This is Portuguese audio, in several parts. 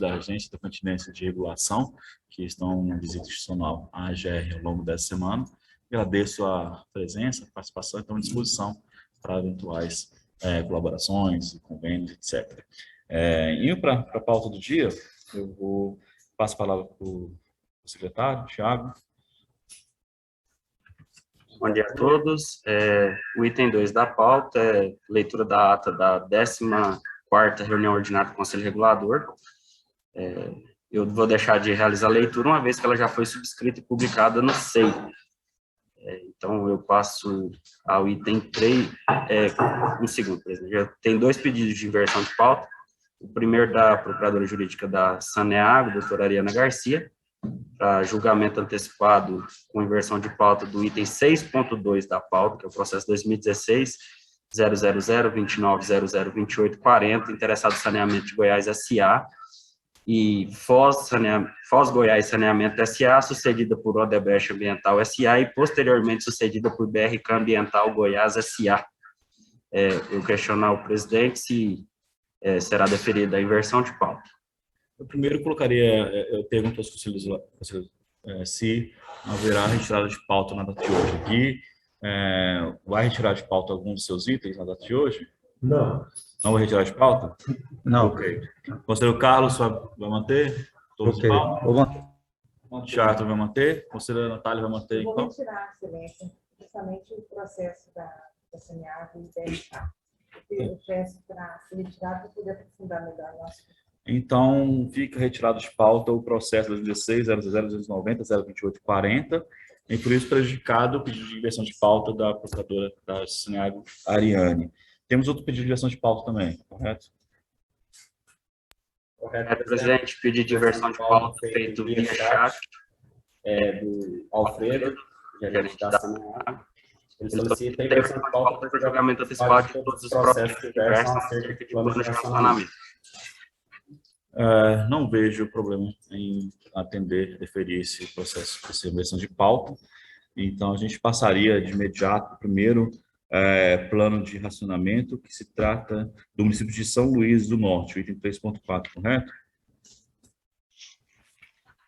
da Agência da Continência de Regulação, que estão em visita institucional à AGR ao longo dessa semana. Agradeço a presença, a participação e estão à disposição para eventuais colaborações, convênios, etc. Indo para a pauta do dia, eu passo a palavra para o secretário, Thiago. Bom dia a todos. O item 2 da pauta é leitura da ata da 14ª reunião ordinária do Conselho Regulador. Eu vou deixar de realizar a leitura, uma vez que ela já foi subscrita e publicada no SEI. Então, eu passo ao item 3, um segundo, presidente. Já tem 2 pedidos de inversão de pauta. O primeiro da Procuradora Jurídica da Saneago, doutora Ariana Garcia, para julgamento antecipado com inversão de pauta do item 6.2 da pauta, que é o processo 2016 00029002840, interessado em saneamento de Goiás S.A. e Foz Goiás Saneamento S.A., sucedida por Odebrecht Ambiental S.A. e posteriormente sucedida por BRK Ambiental Goiás S.A. Eu questiono ao presidente se será deferida a inversão de pauta. Eu primeiro colocaria, eu pergunto aos conselheiros se haverá retirada de pauta na data de hoje. Aqui, vai retirar de pauta algum dos seus itens na data de hoje? Não. Não vai retirar de pauta? Não. Ok. Conselheiro Carlos vai manter? Todos Ok. vou manter. Thiago vai manter? Conselheira Natália vai manter? Eu vou retirar, excelência, justamente o processo da Saneago e da BRK. Eu peço para ser retirado para poder aprofundar melhor o nosso. Então, fica retirado de pauta o processo 2016 00090 02840, e por isso prejudicado o pedido de inversão de pauta da procuradora da Saneago, Ariane. Temos outro pedido de inversão de pauta também, correto? Correto, presidente. Pedido de inversão de pauta feito via chat do Alfredo, gerente da Saneago. Ele solicita a inversão inversão de pauta para julgamento antecipado de todos os processos que versam acerca de plano de racionamento. Não vejo problema em atender, deferir esse processo, essa inversão de pauta. Então, a gente passaria de imediato o primeiro plano de racionamento, que se trata do município de São Luís do Norte, o item 3.4, correto?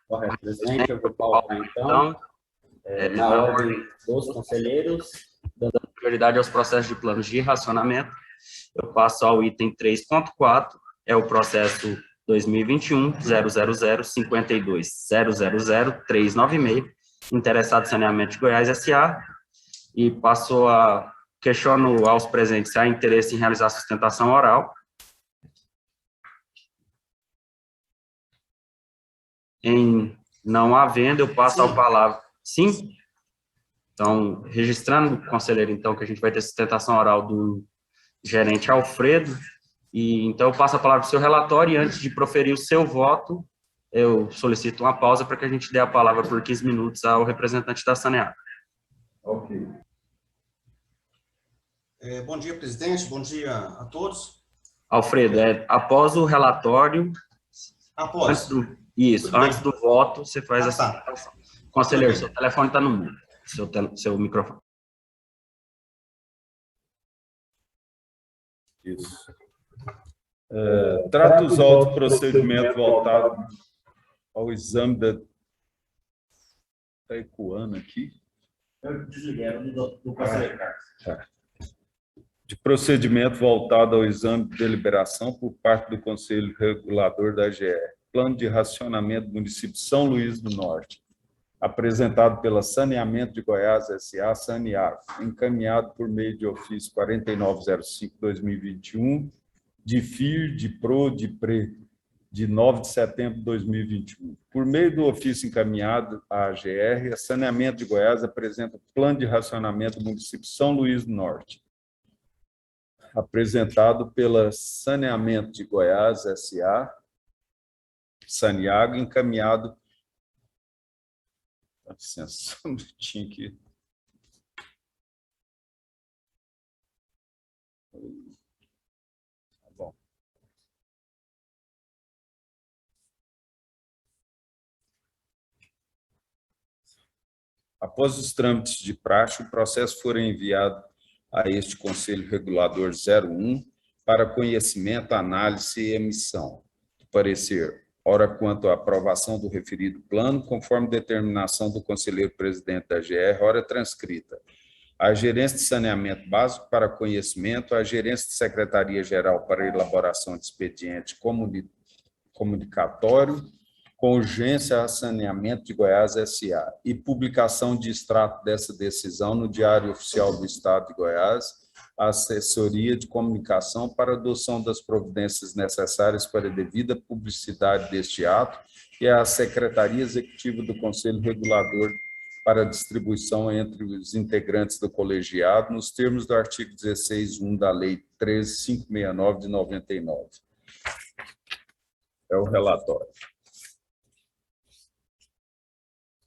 Correto, presidente. Eu vou pautar, então, na ordem dos conselheiros, dando prioridade aos processos de planos de racionamento. Eu passo ao item 3.4, é o processo 2021 00052000396, interessado em saneamento de Goiás S.A. E questiono aos presentes se há interesse em realizar sustentação oral. Em não havendo, eu passo a palavra. Sim? Então, registrando, conselheiro, então, que a gente vai ter sustentação oral do gerente Alfredo. E então eu passo a palavra para o seu relatório, e antes de proferir o seu voto, eu solicito uma pausa para que a gente dê a palavra por 15 minutos ao representante da Saneago. Ok. Bom dia, presidente. Bom dia a todos. Alfredo, após o relatório... Após? Antes do voto, você faz a sustentação. Conselheiro, seu telefone está no mudo, seu microfone. Isso. Trata os autos procedimento voltado ao exame da... Está ecoando aqui. Eu desliguei do conselheiro Carlos. De procedimento voltado ao exame de deliberação por parte do Conselho Regulador da AGR. Plano de racionamento do município de São Luís do Norte, apresentado pela Saneamento de Goiás S.A., Saneago, encaminhado por meio de ofício 4905/2021, de FIR, de PRO, de PRE, de 9 de setembro de 2021. Por meio do ofício encaminhado à AGR, a Saneamento de Goiás apresenta plano de racionamento do município de São Luís do Norte, apresentado pela Saneamento de Goiás S.A., Saneago, encaminhado... Dá licença, um minutinho aqui. Tá bom. Após os trâmites de praxe, o processo foi enviado a este Conselho Regulador 01 para conhecimento, análise e emissão do parecer ora quanto à aprovação do referido plano, conforme determinação do conselheiro presidente da GR, ora transcrita. A Gerência de Saneamento Básico para conhecimento, a Gerência de Secretaria-Geral para elaboração de expediente comunicatório, com urgência a Saneamento de Goiás S.A. e publicação de extrato dessa decisão no Diário Oficial do Estado de Goiás, a Assessoria de Comunicação para adoção das providências necessárias para a devida publicidade deste ato e a Secretaria Executiva do Conselho Regulador para distribuição entre os integrantes do colegiado, nos termos do artigo 16.1 da Lei 13.569 de 99. É o relatório.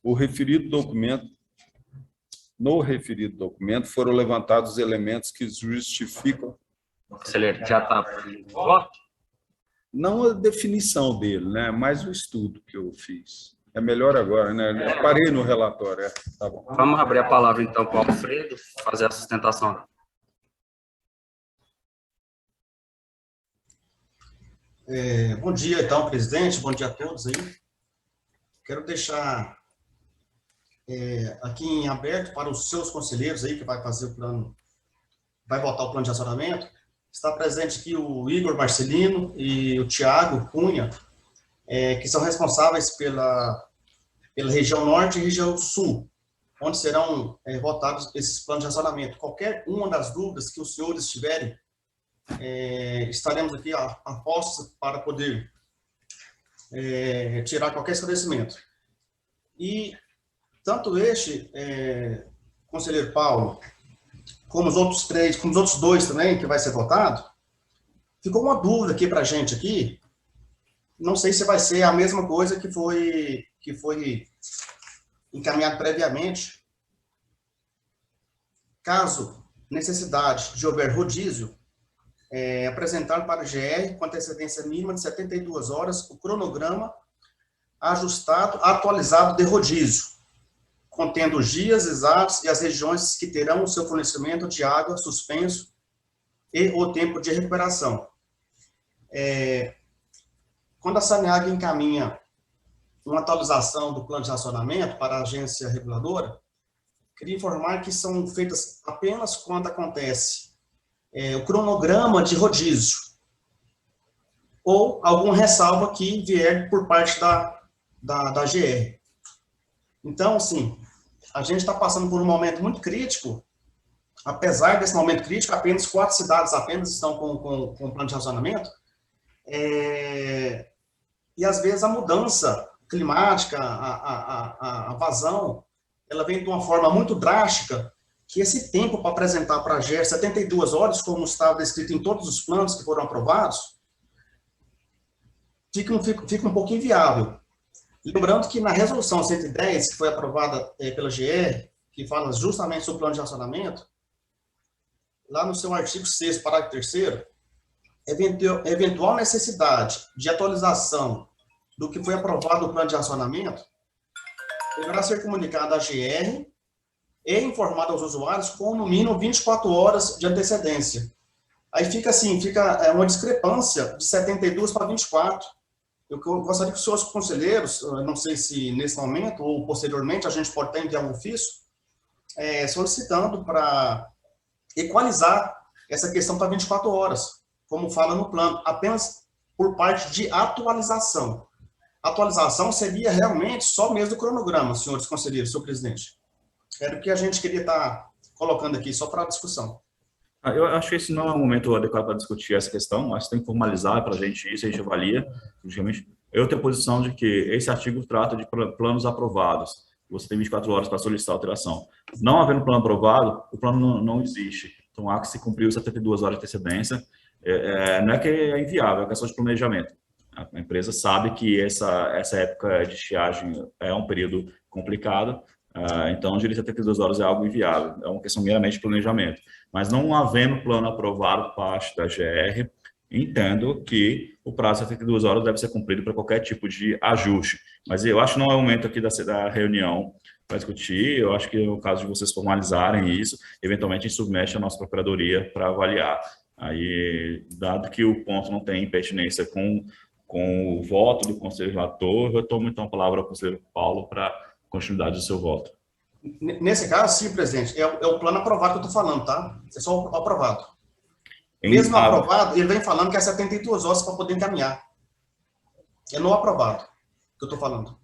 No referido documento foram levantados elementos que justificam... Conselheiro, já está voto? Não a definição dele, né, mas o estudo que eu fiz. É melhor agora, né? Eu parei no relatório. Tá bom. Vamos abrir a palavra, então, para o Alfredo fazer a sustentação. Bom dia, então, presidente. Bom dia a todos aí. Quero deixar aqui em aberto para os seus conselheiros aí que vai fazer o plano, vai votar o plano de racionamento. Está presente aqui o Igor Marcelino e o Tiago Cunha, que são responsáveis pela região norte e região sul, onde serão votados esses planos de racionamento. Qualquer uma das dúvidas que os senhores tiverem, estaremos aqui a postos para poder tirar qualquer esclarecimento. E tanto conselheiro Paulo, como os outros três, como os outros dois também, que vai ser votado, ficou uma dúvida aqui para a gente aqui. Não sei se vai ser a mesma coisa que foi encaminhado previamente. Caso necessidade de houver rodízio, apresentar para o GR, com antecedência mínima de 72 horas, o cronograma ajustado, atualizado de rodízio, contendo os dias exatos e as regiões que terão o seu fornecimento de água suspenso e o tempo de recuperação. Quando a Saneag encaminha uma atualização do plano de racionamento para a agência reguladora, queria informar que são feitas apenas quando acontece o cronograma de rodízio ou alguma ressalva que vier por parte da GR. Então, assim, a gente está passando por um momento muito crítico. Apesar desse momento crítico, apenas 4 cidades apenas estão com o plano de racionamento. E, às vezes, a mudança climática, a vazão, ela vem de uma forma muito drástica, que esse tempo para apresentar para a GR, 72 horas, como estava descrito em todos os planos que foram aprovados, fica um pouco inviável. Lembrando que na resolução 110, que foi aprovada pela GR, que fala justamente sobre o plano de racionamento, lá no seu artigo 6º, parágrafo 3º, eventual necessidade de atualização do que foi aprovado no plano de racionamento, deverá ser comunicado à GR e informado aos usuários com, no mínimo, 24 horas de antecedência. Aí fica assim, uma discrepância de 72 para 24. Eu gostaria que os senhores conselheiros, não sei se nesse momento ou posteriormente, a gente pode até enviar um ofício, solicitando para equalizar essa questão para 24 horas, como fala no plano, apenas por parte de atualização. Atualização seria realmente só mesmo o cronograma, senhores conselheiros, senhor presidente. Era o que a gente queria estar colocando aqui, só para discussão. Eu acho que esse não é o momento adequado para discutir essa questão, mas tem que formalizar para a gente isso, a gente avalia. Eu tenho a posição de que esse artigo trata de planos aprovados. Você tem 24 horas para solicitar alteração. Não havendo plano aprovado, o plano não existe. Então, há que se cumprir os 72 horas de antecedência. Não é que é inviável, é questão de planejamento. A empresa sabe que essa época de estiagem é um período complicado, então, gerir 72 horas é algo inviável, é uma questão meramente de planejamento. Mas não havendo plano aprovado por parte da GR, entendo que o prazo de 72 horas deve ser cumprido para qualquer tipo de ajuste. Mas eu acho que não é o momento aqui da reunião para discutir, eu acho que é o caso de vocês formalizarem isso, eventualmente a gente submete a nossa procuradoria para avaliar. Aí, dado que o ponto não tem pertinência com Com o voto do conselheiro relator, eu retomo então a palavra ao conselheiro Paulo para continuidade do seu voto. Nesse caso, sim, presidente, é o plano aprovado que eu estou falando, tá? É só o aprovado. Em- Mesmo aprovado, ele vem falando que é 72 horas para poder encaminhar. É no aprovado que eu estou falando.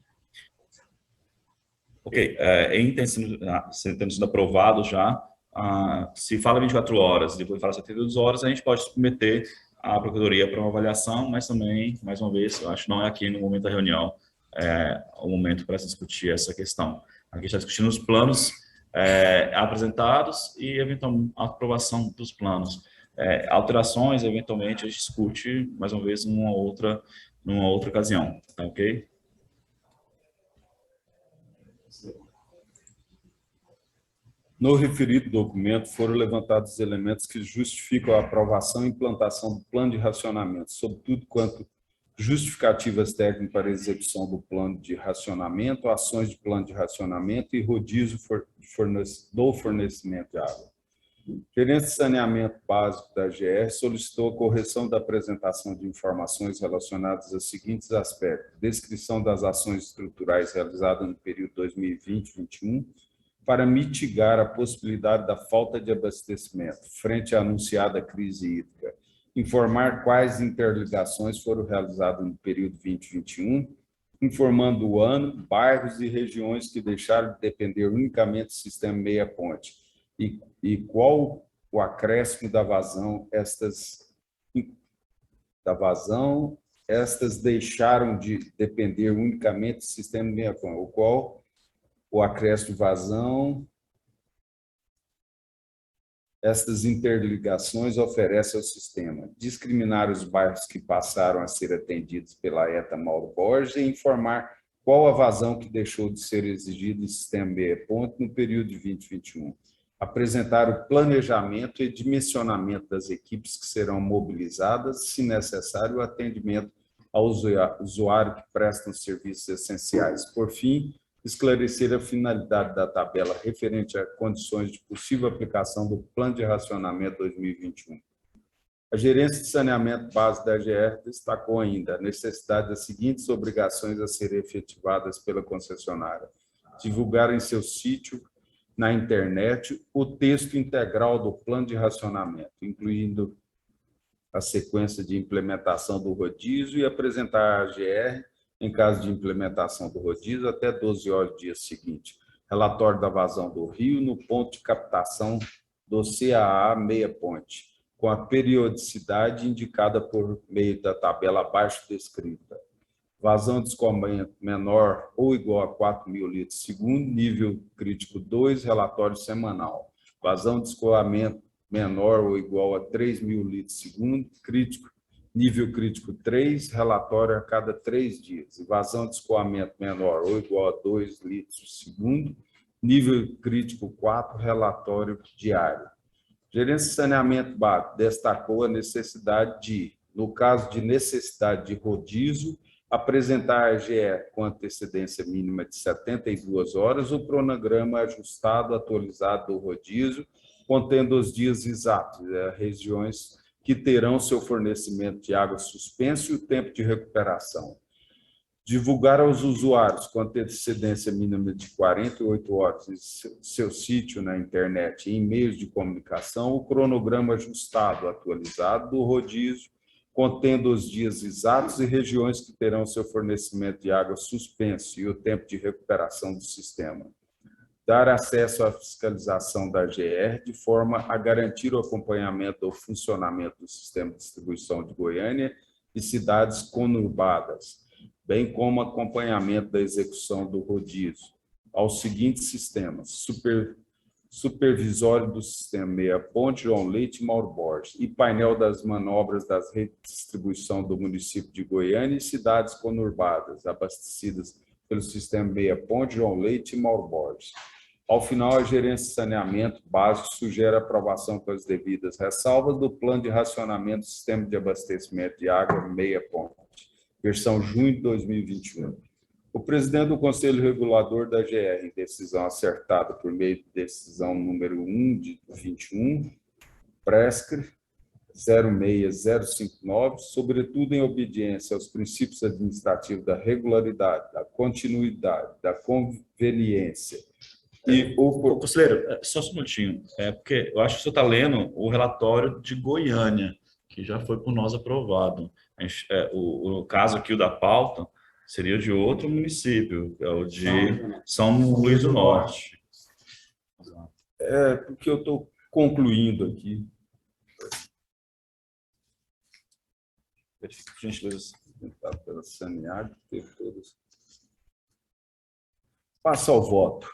Ok, em tendo sido aprovado já, se fala 24 horas, depois fala 72 horas, a gente pode submeter à Procuradoria para uma avaliação, mas também, mais uma vez, eu acho que não é aqui no momento da reunião o momento para se discutir essa questão. Aqui está discutindo os planos apresentados e, eventualmente, a aprovação dos planos. Alterações, eventualmente, a gente discute, mais uma vez, numa outra ocasião, tá ok? No referido documento, foram levantados elementos que justificam a aprovação e implantação do plano de racionamento, sobretudo quanto justificativas técnicas para a execução do plano de racionamento, ações de plano de racionamento e rodízio do fornecimento de água. O gerente de saneamento básico da GR solicitou a correção da apresentação de informações relacionadas aos seguintes aspectos: descrição das ações estruturais realizadas no período 2020-21, para mitigar a possibilidade da falta de abastecimento frente à anunciada crise hídrica, informar quais interligações foram realizadas no período 2021, informando o ano, bairros e regiões que deixaram de depender unicamente do sistema meia ponte e qual o acréscimo da vazão estas deixaram de depender unicamente do sistema meia ponte, o qual o acréscimo de vazão, estas interligações oferecem ao sistema. Discriminar os bairros que passaram a ser atendidos pela ETA Mauro Borges e informar qual a vazão que deixou de ser exigida no sistema meia ponte no período de 2021. Apresentar o planejamento e dimensionamento das equipes que serão mobilizadas, se necessário, o atendimento ao usuário que prestam serviços essenciais. Por fim, esclarecer a finalidade da tabela referente a condições de possível aplicação do Plano de Racionamento 2021. A Gerência de Saneamento Básico da GR destacou ainda a necessidade das seguintes obrigações a serem efetivadas pela concessionária: divulgar em seu sítio, na internet, o texto integral do Plano de Racionamento, incluindo a sequência de implementação do rodízio, e apresentar à GR, em caso de implementação do rodízio, até 12 horas do dia seguinte, relatório da vazão do rio no ponto de captação do CAA meia ponte, com a periodicidade indicada por meio da tabela abaixo descrita. Vazão de escoamento menor ou igual a 4.000 litros segundo, nível crítico 2, relatório semanal. Vazão de escoamento menor ou igual a 3.000 litros segundo, nível crítico 3, relatório a cada 3 dias. Vazão de escoamento menor ou igual a 2 litros segundo, nível crítico 4, relatório diário. Gerência de Saneamento Básico destacou a necessidade de, no caso de necessidade de rodízio, apresentar à GE com antecedência mínima de 72 horas o cronograma ajustado, atualizado do rodízio, contendo os dias exatos, regiões que terão seu fornecimento de água suspenso e o tempo de recuperação. Divulgar aos usuários com antecedência mínima de 48 horas em seu sítio na internet e em meios de comunicação o cronograma ajustado, atualizado do rodízio, contendo os dias exatos e regiões que terão seu fornecimento de água suspenso e o tempo de recuperação do sistema. Dar acesso à fiscalização da GR de forma a garantir o acompanhamento do funcionamento do sistema de distribuição de Goiânia e cidades conurbadas, bem como acompanhamento da execução do rodízio aos seguintes sistemas: supervisório do sistema meia ponte João Leite e Mauro Borges e painel das manobras das redes de distribuição do município de Goiânia e cidades conurbadas abastecidas pelo sistema meia ponte João Leite e Mauro Borges. Ao final, a Gerência de Saneamento Básico sugere a aprovação com as devidas ressalvas do Plano de Racionamento do Sistema de Abastecimento de Água meia ponte, versão junho de 2021. O presidente do Conselho Regulador da GR, em decisão acertada por meio de decisão número 1 de 21, prescre, 06059, sobretudo em obediência aos princípios administrativos da regularidade, da continuidade, da conveniência e Ô, conselheiro, só um minutinho, porque eu acho que o senhor está lendo o relatório de Goiânia, que já foi por nós aprovado. O caso aqui, o da pauta, seria de outro município, é o de São Luís do Norte. Porque eu estou concluindo aqui. Por gentileza, pela Saniag, teve todas. Passa ao voto.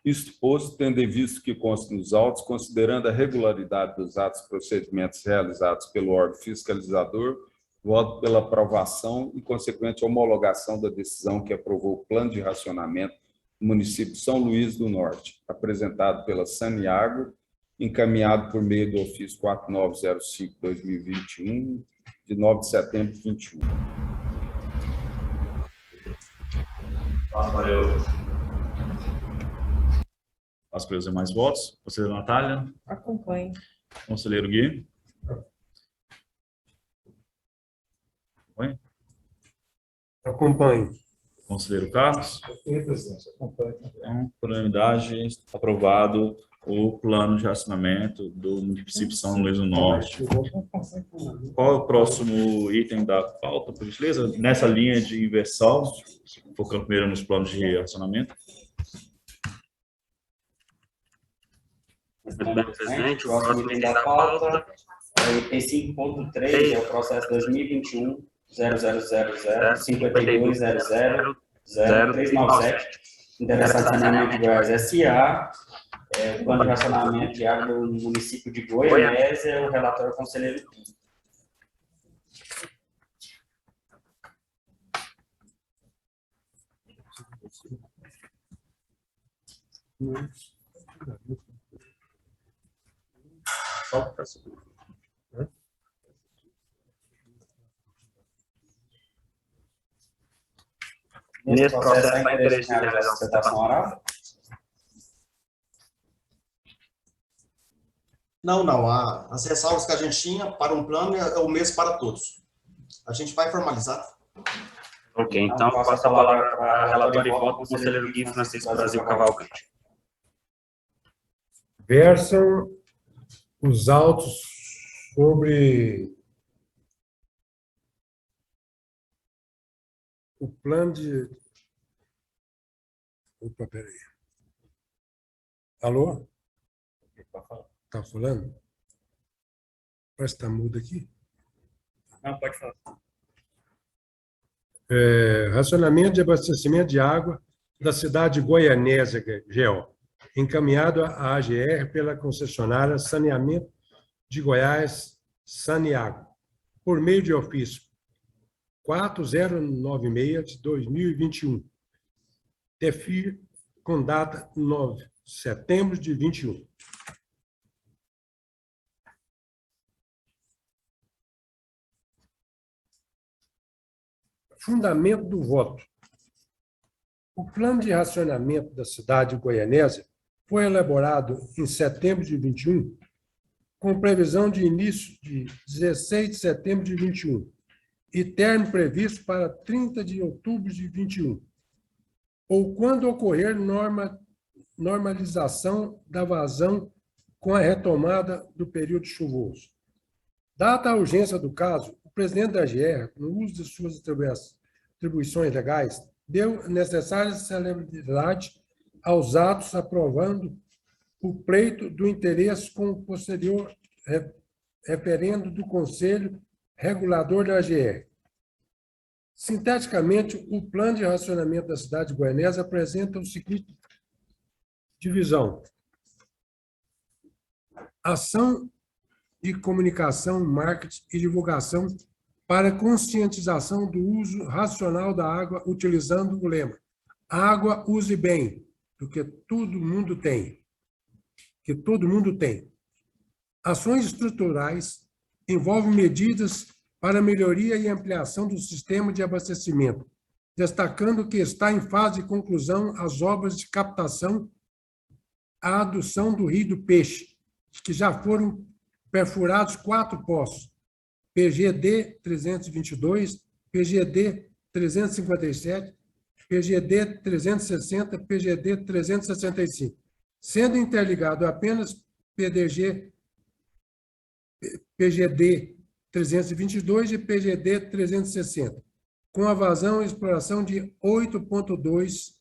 Isto posto, tendo em vista que consta nos autos, considerando a regularidade dos atos e procedimentos realizados pelo órgão fiscalizador, voto pela aprovação e consequente homologação da decisão que aprovou o plano de racionamento do município de São Luís do Norte, apresentado pela Saniago, encaminhado por meio do ofício 4905/2021, de 9 de setembro de 21. Passo para os demais votos. Conselheira Natália. Acompanhe. Conselheiro Gui. Acompanhe. Conselheiro Carlos. Então, por unanimidade, aprovado o plano de racionamento do município de São Luís do Norte. Qual é o próximo item da pauta, por gentileza? Nessa linha de inversão, focando primeiro nos planos de racionamento. Muito bem, presidente. O próximo item da pauta é o item 5.3, é o processo 2021-0000-5200-0397, interessado em saneamento de Goiás S.A., o plano de racionamento de água do município de Goianésia, o relatório conselheiro Kim. Nesse processo, está interesse em realizar a sustentação oral? Não. As ressalvas que a gente tinha para um plano é o mesmo para todos. A gente vai formalizar. Ok, então passo a palavra para a relatora e voto, conselheiro Gui Francisco Brasil Cavalcante. Versam os autos sobre o plano de... Opa, peraí. Alô? Está falando? Parece que está mudo aqui. Não, pode falar. Racionamento de abastecimento de água da cidade de Goianésia, GO, encaminhado à AGR pela concessionária Saneamento de Goiás, Saniago, por meio de ofício 4096/2021, TEFI, com data 9 de setembro de 21. Fundamento do voto. O plano de racionamento da cidade de Goianésia foi elaborado em setembro de 21, com previsão de início de 16 de setembro de 21 e término previsto para 30 de outubro de 21, ou quando ocorrer normalização da vazão com a retomada do período chuvoso. Dada a urgência do caso, o presidente da AGR, no uso de suas atribuições legais, deu necessária celeridade aos atos, aprovando o pleito do interesse com o posterior referendo do Conselho Regulador da AGR. Sinteticamente, o plano de racionamento da cidade de Goianésia apresenta o seguinte divisão: ação de comunicação, marketing e divulgação para conscientização do uso racional da água, utilizando o lema água use bem, do que todo mundo tem. Que todo mundo tem. Ações estruturais envolvem medidas para melhoria e ampliação do sistema de abastecimento, destacando que está em fase de conclusão as obras de captação, a adução do Rio do Peixe, que já foram perfurados 4 poços, PGD 322, PGD 357, PGD 360, PGD 365, sendo interligado apenas PGD 322 e PGD 360, com a vazão e exploração de 8,2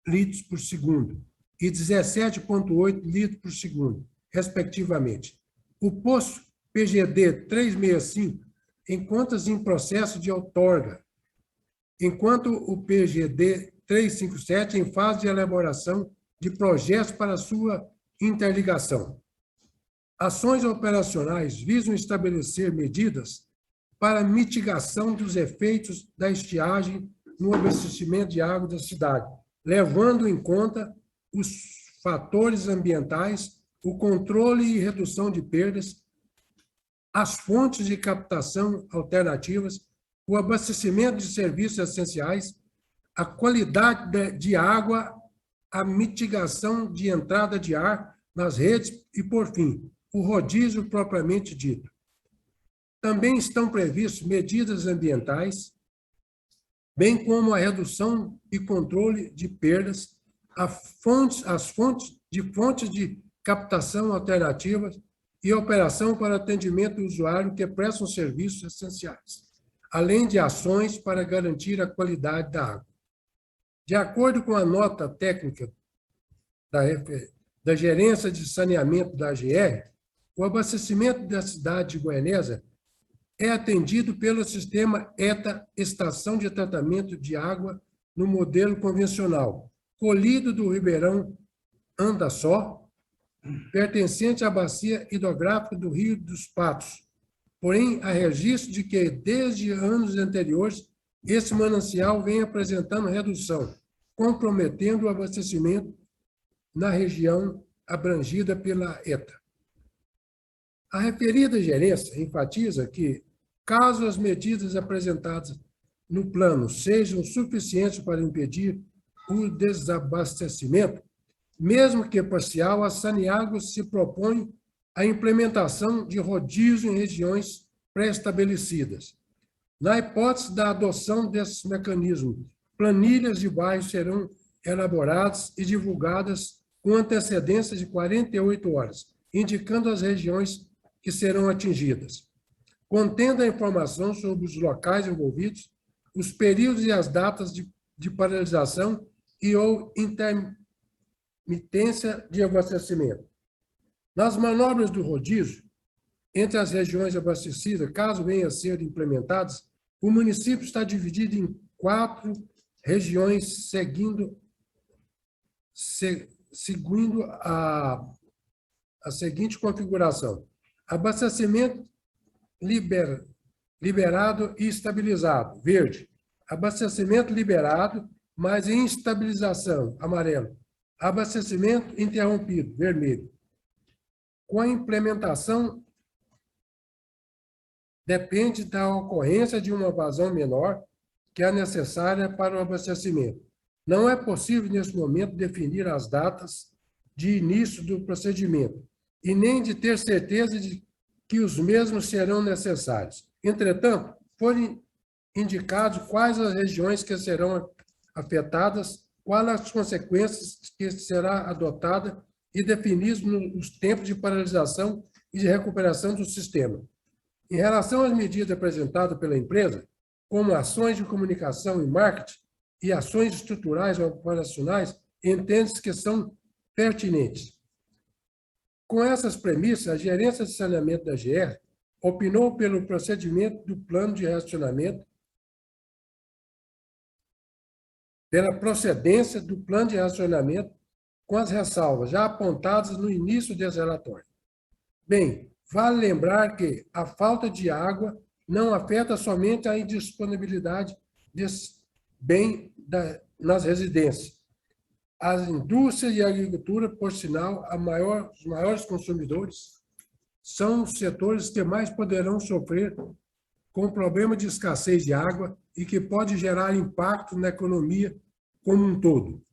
litros por segundo e 17,8 litros por segundo, respectivamente. O poço PGD 365 encontra-se em processo de outorga, enquanto o PGD 357 em fase de elaboração de projetos para sua interligação. Ações operacionais visam estabelecer medidas para mitigação dos efeitos da estiagem no abastecimento de água da cidade, levando em conta os fatores ambientais, o controle e redução de perdas, as fontes de captação alternativas, o abastecimento de serviços essenciais, a qualidade de água, a mitigação de entrada de ar nas redes e, por fim, o rodízio propriamente dito. Também estão previstas medidas ambientais, bem como a redução e controle de perdas, as fontes de captação alternativas e operação para atendimento do usuário que prestam serviços essenciais, além de ações para garantir a qualidade da água. De acordo com a nota técnica da Gerência de Saneamento da AGR, o abastecimento da cidade de Goianésia é atendido pelo sistema ETA, Estação de Tratamento de Água, no modelo convencional, colhido do Ribeirão Andaçó, pertencente à bacia hidrográfica do Rio dos Patos. Porém, há registro de que, desde anos anteriores, esse manancial vem apresentando redução, comprometendo o abastecimento na região abrangida pela ETA. A referida gerência enfatiza que, caso as medidas apresentadas no plano sejam suficientes para impedir o desabastecimento, mesmo que parcial, a Saneago se propõe a implementação de rodízio em regiões pré-estabelecidas. Na hipótese da adoção desses mecanismos, planilhas de bairros serão elaboradas e divulgadas com antecedência de 48 horas, indicando as regiões que serão atingidas, contendo a informação sobre os locais envolvidos, os períodos e as datas de paralisação e ou intermitência de abastecimento. Nas manobras do rodízio, entre as regiões abastecidas, caso venham a ser implementadas, o município está dividido em 4 regiões, seguindo a seguinte configuração: abastecimento liberado e estabilizado, verde. Abastecimento liberado, mas em estabilização, amarelo. Abastecimento interrompido, vermelho. Com a implementação, depende da ocorrência de uma vazão menor que é necessária para o abastecimento. Não é possível, nesse momento, definir as datas de início do procedimento e nem de ter certeza de que os mesmos serão necessários. Entretanto, foram indicados quais as regiões que serão afetadas, quais as consequências que será adotada e definidos os tempos de paralisação e de recuperação do sistema. Em relação às medidas apresentadas pela empresa, como ações de comunicação e marketing e ações estruturais ou operacionais, entende-se que são pertinentes. Com essas premissas, a Gerência de Saneamento da GR opinou pelo procedimento do plano de racionamento, pela procedência do plano de racionamento, com as ressalvas já apontadas no início desse relatório. Bem, vale lembrar que a falta de água não afeta somente a indisponibilidade desse bem nas residências. As indústrias e a agricultura, por sinal, os maiores consumidores, são os setores que mais poderão sofrer com o problema de escassez de água e que pode gerar impacto na economia como um todo.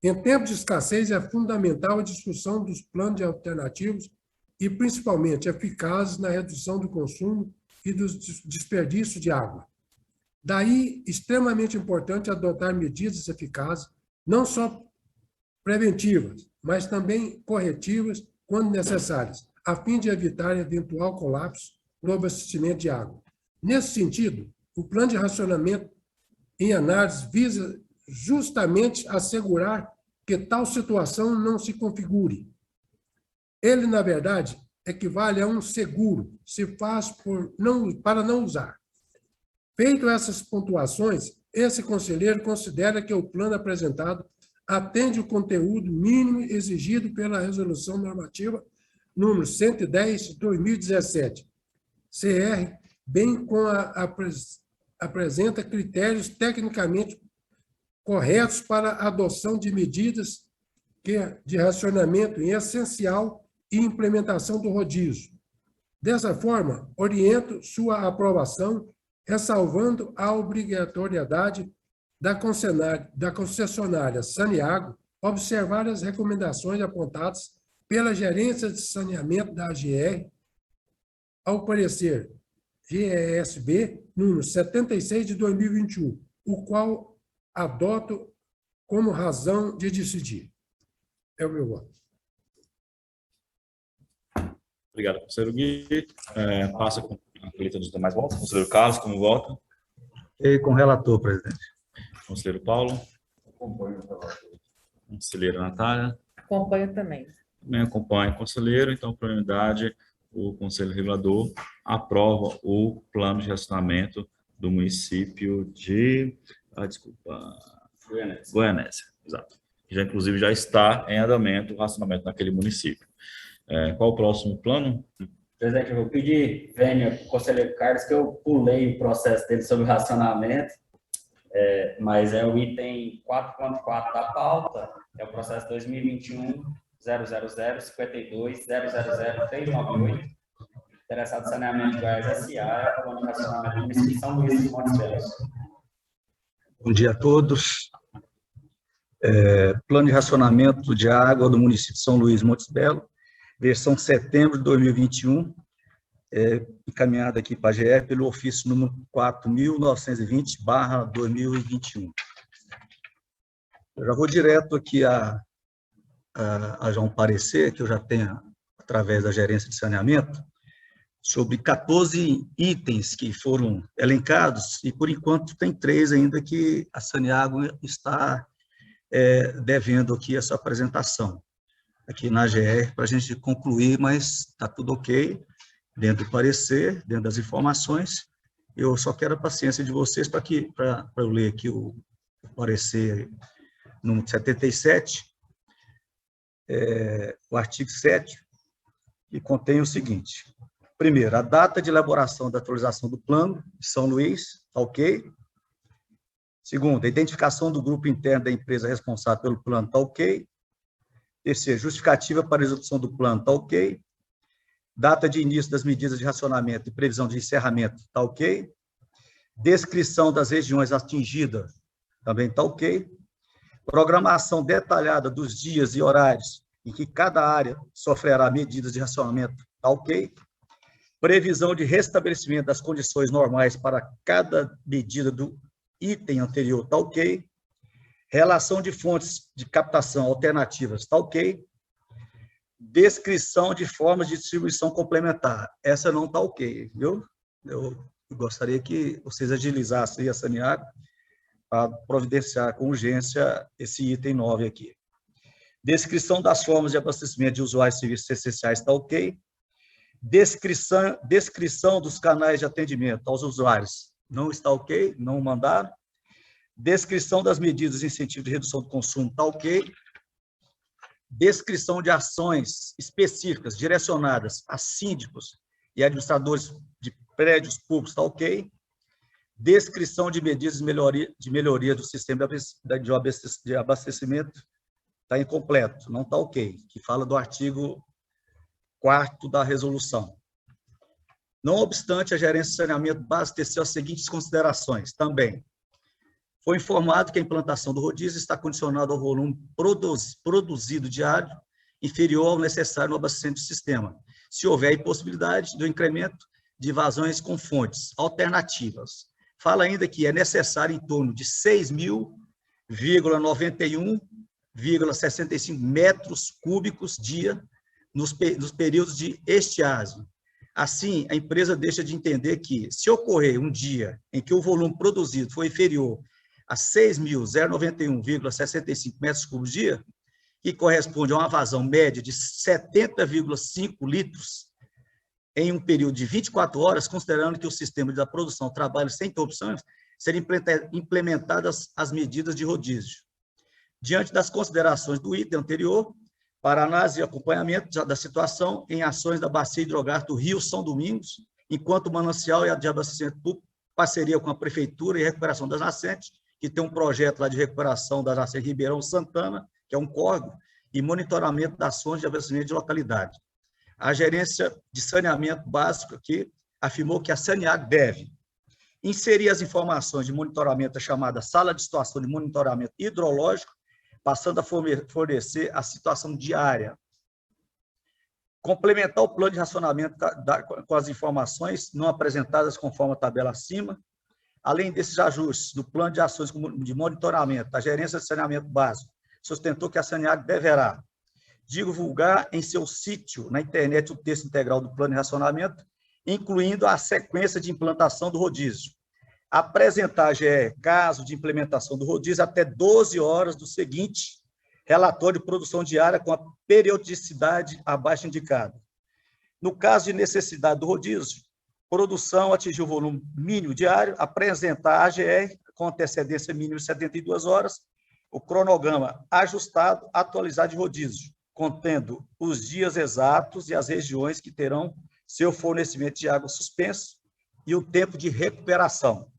Em tempos de escassez, é fundamental a discussão dos planos de alternativos e principalmente eficazes na redução do consumo e do desperdício de água. Daí, extremamente importante adotar medidas eficazes, não só preventivas, mas também corretivas, quando necessárias, a fim de evitar eventual colapso no abastecimento de água. Nesse sentido, o plano de racionamento em análise visa justamente assegurar que tal situação não se configure. Ele, na verdade, equivale a um seguro, se faz para não usar. Feito essas pontuações, esse conselheiro considera que o plano apresentado atende o conteúdo mínimo exigido pela Resolução Normativa número 110 de 2017, CR, bem como apresenta critérios tecnicamente corretos para a adoção de medidas de racionamento em essencial e implementação do rodízio. Dessa forma, oriento sua aprovação, ressalvando a obrigatoriedade da concessionária Saneago observar as recomendações apontadas pela Gerência de Saneamento da AGR, ao parecer GESB número 76 de 2021, o qual adoto como razão de decidir. É o meu voto. Obrigado, conselheiro Gui. Passa com a colheita dos demais votos. Conselheiro Carlos, como vota? E com o relator, presidente. Conselheiro Paulo? Conselheira Natália? Acompanho também. Também acompanha o conselheiro, então, por unanimidade, o Conselho Regulador aprova o plano de racionamento do município de... Goianésia, exato. Já, inclusive, já está em andamento o racionamento naquele município. Qual o próximo plano? Presidente, eu vou pedir, Vênia, para o conselheiro Carlos, que eu pulei o processo dele sobre o racionamento, mas é o item 4.4 da pauta, é o processo 2021-000-52-000-398, interessado em saneamento de Goiás S.A., é o plano de racionamento do município de São Luís dos Montes Belos. Bom dia a todos. Plano de racionamento de água do município de São Luís, Montes Belos, versão de setembro de 2021, encaminhada aqui para a GE pelo ofício número 4.920/2021. Eu já vou direto aqui a já um parecer que eu já tenho através da gerência de saneamento, sobre 14 itens que foram elencados, e por enquanto tem 3 ainda que a Saneago está devendo aqui essa apresentação, aqui na AGR, para a gente concluir, mas está tudo ok, dentro do parecer, dentro das informações. Eu só quero a paciência de vocês para eu ler aqui o parecer número 77, o artigo 7, que contém o seguinte: primeiro, a data de elaboração da atualização do plano de São Luís, tá ok. Segundo, a identificação do grupo interno da empresa responsável pelo plano, tá ok. Terceiro, justificativa para a execução do plano, tá ok. Data de início das medidas de racionamento e previsão de encerramento, tá ok. Descrição das regiões atingidas, também tá ok. Programação detalhada dos dias e horários em que cada área sofrerá medidas de racionamento, tá ok. Previsão de restabelecimento das condições normais para cada medida do item anterior, tá ok. Relação de fontes de captação alternativas, tá ok. Descrição de formas de distribuição complementar, essa não tá ok, viu? Eu gostaria que vocês agilizassem a Saneago para providenciar com urgência esse item 9 aqui. Descrição das formas de abastecimento de usuários de serviços essenciais, tá ok. Descrição dos canais de atendimento aos usuários, não está ok, não mandaram. Descrição das medidas de incentivo de redução do consumo, está ok. Descrição de ações específicas direcionadas a síndicos e administradores de prédios públicos, está ok. Descrição de medidas de melhoria do sistema de abastecimento, está incompleto, não está ok, que fala do artigo 4º da resolução. Não obstante, a gerência de saneamento básico teceu as seguintes considerações também. Foi informado que a implantação do rodízio está condicionada ao volume produzido diário inferior ao necessário no abastecimento do sistema, se houver impossibilidade do incremento de vazões com fontes alternativas. Fala ainda que é necessário em torno de 6.091,65 metros cúbicos dia nos períodos de estiagem. Assim, a empresa deixa de entender que, se ocorrer um dia em que o volume produzido for inferior a 6.091,65 metros cúbicos dia, que corresponde a uma vazão média de 70,5 litros em um período de 24 horas, considerando que o sistema da produção trabalha sem interrupções, serem implementadas as medidas de rodízio. Diante das considerações do item anterior, para análise e acompanhamento da situação em ações da bacia hidrográfica do Rio São Domingos, enquanto o manancial e a de abastecimento público, parceria com a Prefeitura e recuperação das nascentes, que tem um projeto lá de recuperação das nascentes Ribeirão Santana, que é um córrego, e monitoramento das ações de abastecimento de localidade. A gerência de saneamento básico aqui afirmou que a Saneag deve inserir as informações de monitoramento da chamada Sala de Situação de Monitoramento Hidrológico, passando a fornecer a situação diária. Complementar o plano de racionamento com as informações não apresentadas conforme a tabela acima. Além desses ajustes do plano de ações de monitoramento, a gerência de saneamento básico sustentou que a Saneag deverá divulgar em seu sítio na internet o texto integral do plano de racionamento, incluindo a sequência de implantação do rodízio. Apresentar a GE, caso de implementação do rodízio, até 12 horas do seguinte relatório de produção diária com a periodicidade abaixo indicada. No caso de necessidade do rodízio, produção atingiu o volume mínimo diário, apresentar a AGR com antecedência mínima de 72 horas, o cronograma ajustado, atualizado de rodízio, contendo os dias exatos e as regiões que terão seu fornecimento de água suspenso e o tempo de recuperação.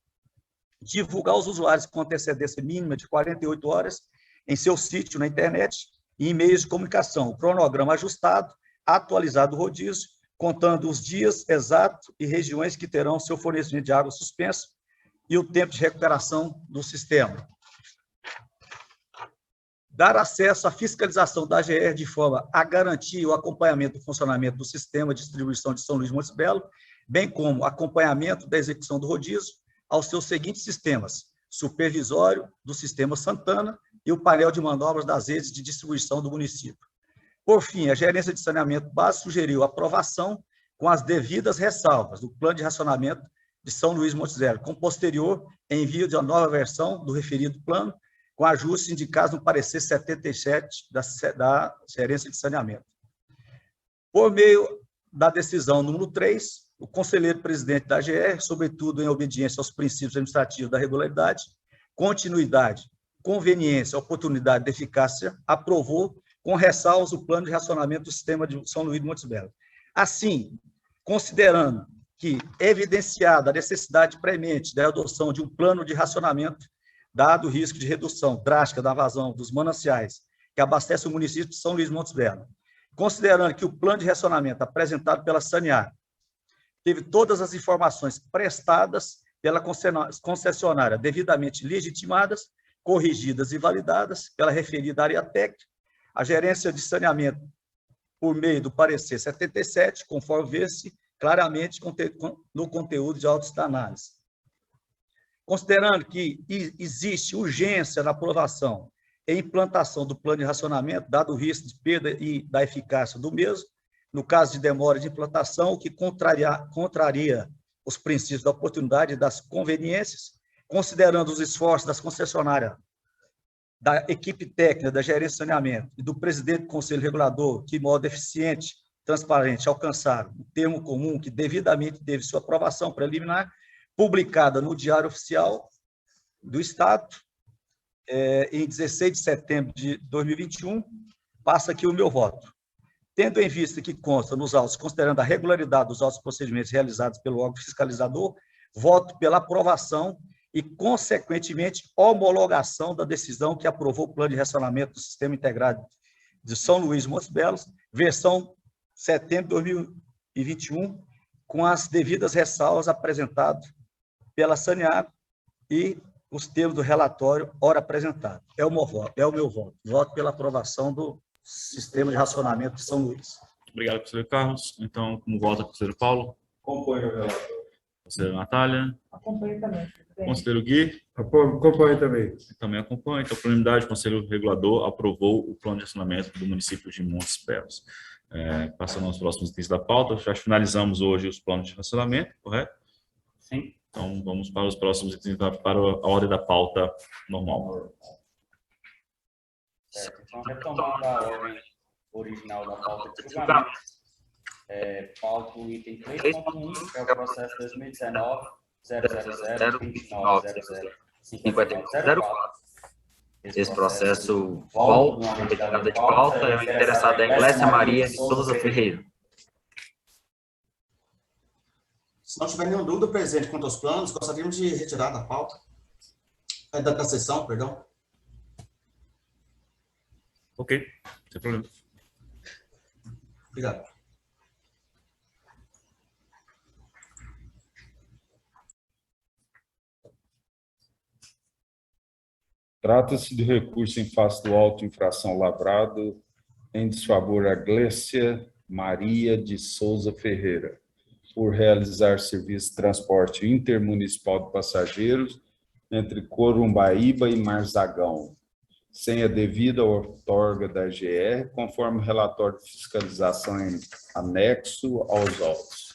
Divulgar aos usuários com antecedência mínima de 48 horas em seu sítio na internet e em meios de comunicação, o cronograma ajustado, atualizado do rodízio, contando os dias exatos e regiões que terão seu fornecimento de água suspenso e o tempo de recuperação do sistema. Dar acesso à fiscalização da AGR de forma a garantir o acompanhamento do funcionamento do sistema de distribuição de São Luís Montes Belo, bem como acompanhamento da execução do rodízio aos seus seguintes sistemas: supervisório do sistema Santana e o painel de manobras das redes de distribuição do município. Por fim, a gerência de saneamento básico sugeriu aprovação com as devidas ressalvas do plano de racionamento de São Luís Montes Belo, com posterior envio de uma nova versão do referido plano, com ajustes indicados no parecer 77 da gerência de saneamento. Por meio da decisão número 3, o conselheiro presidente da AGR, sobretudo em obediência aos princípios administrativos da regularidade, continuidade, conveniência, oportunidade e eficácia, aprovou com ressalvas o plano de racionamento do sistema de São Luís Montes Belo. Assim, considerando que, evidenciada a necessidade premente da adoção de um plano de racionamento, dado o risco de redução drástica da vazão dos mananciais que abastecem o município de São Luís Montes Belo, considerando que o plano de racionamento apresentado pela Saneag teve todas as informações prestadas pela concessionária devidamente legitimadas, corrigidas e validadas pela referida área técnica, a gerência de saneamento, por meio do parecer 77, conforme vê-se claramente no conteúdo de autos da análise. Considerando que existe urgência na aprovação e implantação do plano de racionamento, dado o risco de perda e da eficácia do mesmo, no caso de demora de implantação, o que contraria os princípios da oportunidade e das conveniências, considerando os esforços das concessionárias, da equipe técnica da gerência de saneamento e do presidente do Conselho Regulador, que, de modo eficiente, transparente, alcançaram um termo comum que devidamente teve sua aprovação preliminar, publicada no Diário Oficial do Estado, em 16 de setembro de 2021, passa aqui o meu voto. Tendo em vista que consta nos autos, considerando a regularidade dos autos procedimentos realizados pelo órgão fiscalizador, voto pela aprovação e, consequentemente, homologação da decisão que aprovou o plano de racionamento do Sistema Integrado de São Luís Montes Belos, versão setembro de 2021, com as devidas ressalvas apresentadas pela Saneag e os termos do relatório ora apresentado. É o meu voto. Voto pela aprovação do Sistema de Racionamento de São Luís. Obrigado, conselheiro Carlos. Então, como volta, conselheiro Paulo? Compõe o relator. Conselheiro Natália? Acompanho também. presidente. Conselheiro Gui? Acompanho também. Também acompanha. Então, por unanimidade, o Conselho Regulador aprovou o plano de racionamento do município de Montes Belos. Passando aos próximos itens da pauta, já finalizamos hoje os planos de racionamento, correto? Sim. Então, vamos para os próximos itens, para a ordem da pauta normal. Certo. Então, retomando a ordem original da pauta de julgamento, pauta o item 3.1, que é o processo 2019-000-2900-5900-5904. Esse processo volta à retirada de pauta. É o interessado é Glécia Maria de Souza Ferreira. Se não tiver nenhuma dúvida, presidente, quanto aos planos, gostaríamos de retirar da pauta, da sessão, perdão. Ok, sem problema. Obrigado. Trata-se de recurso em face do auto infração lavrado em desfavor a Glécia Maria de Souza Ferreira, por realizar serviço de transporte intermunicipal de passageiros entre Corumbaíba e Marzagão, sem a devida outorga da GR, conforme o relatório de fiscalização em anexo aos autos.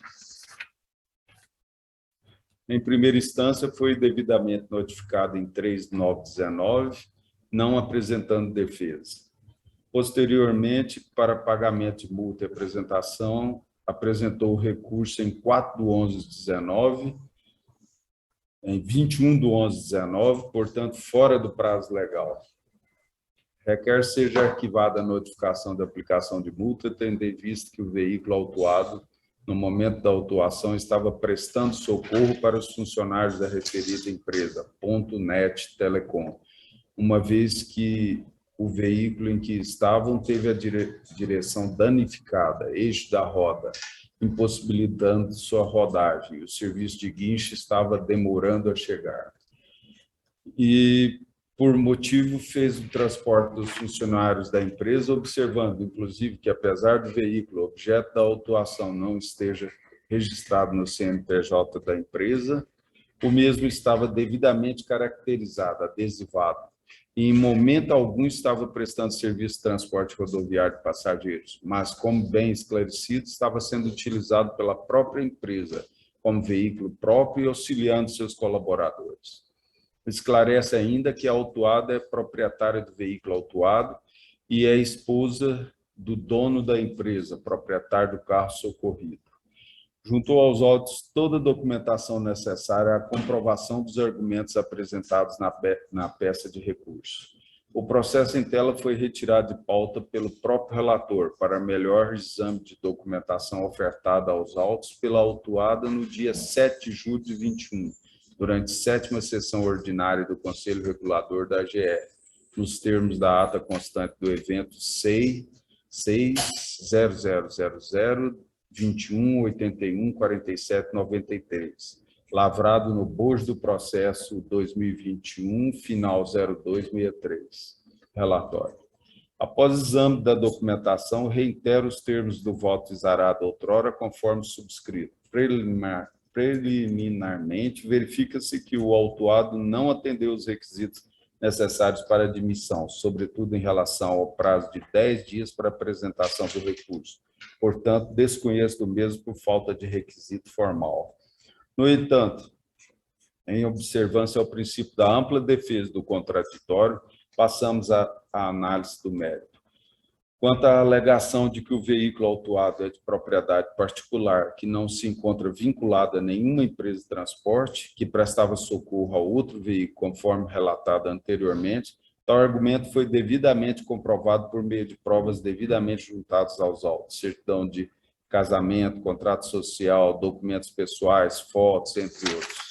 Em primeira instância, foi devidamente notificado em 3/9/19, não apresentando defesa. Posteriormente, para pagamento de multa e apresentação, apresentou o recurso em 4/11/19, em 21/11/19, portanto, fora do prazo legal. Requer seja arquivada a notificação da aplicação de multa, tendo em vista que o veículo autuado, no momento da autuação, estava prestando socorro para os funcionários da referida empresa, Ponto Net Telecom, uma vez que o veículo em que estavam teve a direção danificada, eixo da roda, impossibilitando sua rodagem. O serviço de guincho estava demorando a chegar. E, por motivo, fez o transporte dos funcionários da empresa, observando, inclusive, que apesar do veículo objeto da autuação não esteja registrado no CNPJ da empresa, o mesmo estava devidamente caracterizado, adesivado, e em momento algum estava prestando serviço de transporte rodoviário de passageiros, mas, como bem esclarecido, estava sendo utilizado pela própria empresa como veículo próprio e auxiliando seus colaboradores. Esclarece ainda que a autuada é proprietária do veículo autuado e é esposa do dono da empresa, proprietário do carro socorrido. Juntou aos autos toda a documentação necessária à comprovação dos argumentos apresentados na peça de recurso. O processo em tela foi retirado de pauta pelo próprio relator para melhor exame de documentação ofertada aos autos pela autuada no dia 7 de julho de 21, durante a 7ª sessão ordinária do Conselho Regulador da AGR, nos termos da ata constante do evento 6.0000.21.81.47.93, lavrado no bojo do processo 2021, final 0263. Relatório. Após exame da documentação, reitero os termos do voto exarado outrora, conforme subscrito. Preliminarmente, verifica-se que o autuado não atendeu os requisitos necessários para admissão, sobretudo em relação ao prazo de 10 dias para apresentação do recurso. Portanto, desconheço do mesmo por falta de requisito formal. No entanto, em observância ao princípio da ampla defesa do contraditório, passamos à análise do mérito. Quanto à alegação de que o veículo autuado é de propriedade particular, que não se encontra vinculado a nenhuma empresa de transporte, que prestava socorro a outro veículo, conforme relatado anteriormente, tal argumento foi devidamente comprovado por meio de provas devidamente juntadas aos autos, certidão de casamento, contrato social, documentos pessoais, fotos, entre outros.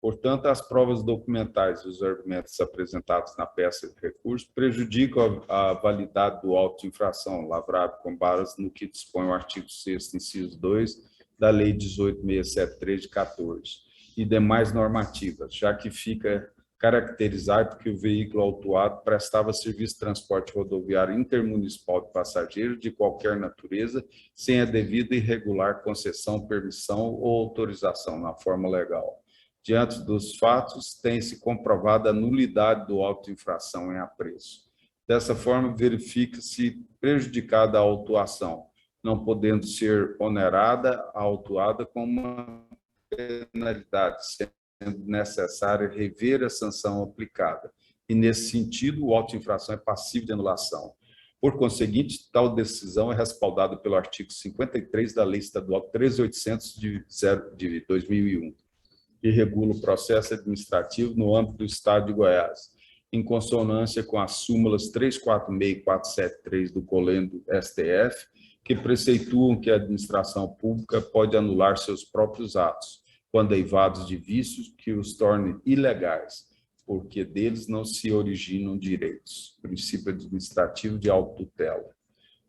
Portanto, as provas documentais e os argumentos apresentados na peça de recurso prejudicam a validade do auto de infração, lavrado com base no que dispõe o artigo 6º, inciso 2, da Lei 18.673 de 14, e demais normativas, já que fica caracterizar que o veículo autuado prestava serviço de transporte rodoviário intermunicipal de passageiros de qualquer natureza, sem a devida e regular concessão, permissão ou autorização na forma legal. Diante dos fatos, tem-se comprovado a nulidade do auto de infração em apreço. Dessa forma, verifica-se prejudicada a autuação, não podendo ser onerada a autuada com uma penalidade, sendo necessário rever a sanção aplicada. E, nesse sentido, o auto de infração é passível de anulação. Por conseguinte, tal decisão é respaldada pelo artigo 53 da Lei Estadual 13.800 de 2001, que regula o processo administrativo no âmbito do Estado de Goiás, em consonância com as súmulas 346 e 473 do Colendo STF, que preceituam que a administração pública pode anular seus próprios atos, quando eivados de vícios que os tornem ilegais, porque deles não se originam direitos. Princípio administrativo de autotutela.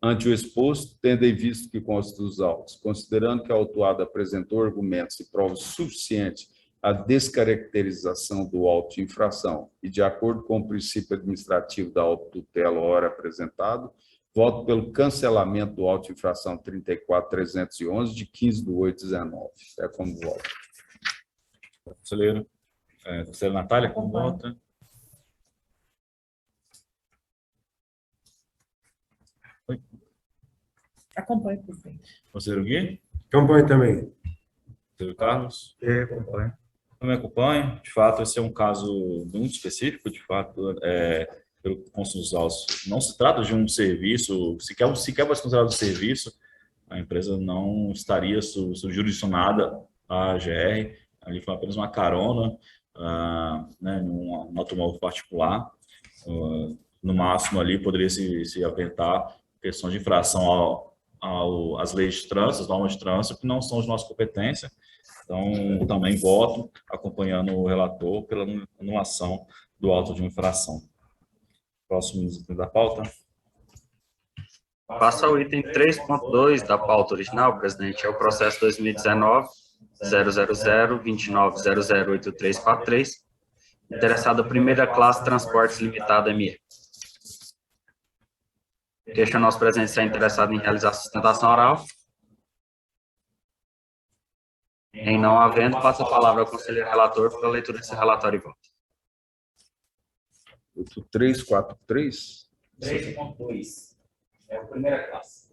Ante o exposto, tendo em vista que consta dos autos, considerando que a autuada apresentou argumentos e provas suficientes à descaracterização do auto de infração e de acordo com o princípio administrativo da autotutela ora apresentado, voto pelo cancelamento do auto de infração 34.311 de 15/8/19. É como voto. Conselheira Natália, como vota? Acompanhe, presidente. Conselheiro Gui? Acompanho também. Conselheiro Carlos? Acompanho. Também acompanho. De fato, esse é um caso muito específico, de fato, pelo que consta dos autos. Não se trata de um serviço, sequer vai ser considerado um serviço, a empresa não estaria jurisdicionada à AGR, ali foi apenas uma carona, né, num automóvel particular. No máximo ali poderia se aventar questões de infração às leis de trânsito, às normas de trânsito, que não são de nossa competência. Então, também voto acompanhando o relator pela anulação do auto de infração. Próximo item da pauta. Passa ao item 3.2 da pauta original, presidente, é o processo 2019-000-29008343, interessado a primeira classe Transportes Limitada ME. Questiona aos presentes se é interessado em realizar sustentação oral. Em não havendo, passa a palavra ao conselheiro relator para a leitura desse relatório e voto. 343? 3.2. É a primeira classe.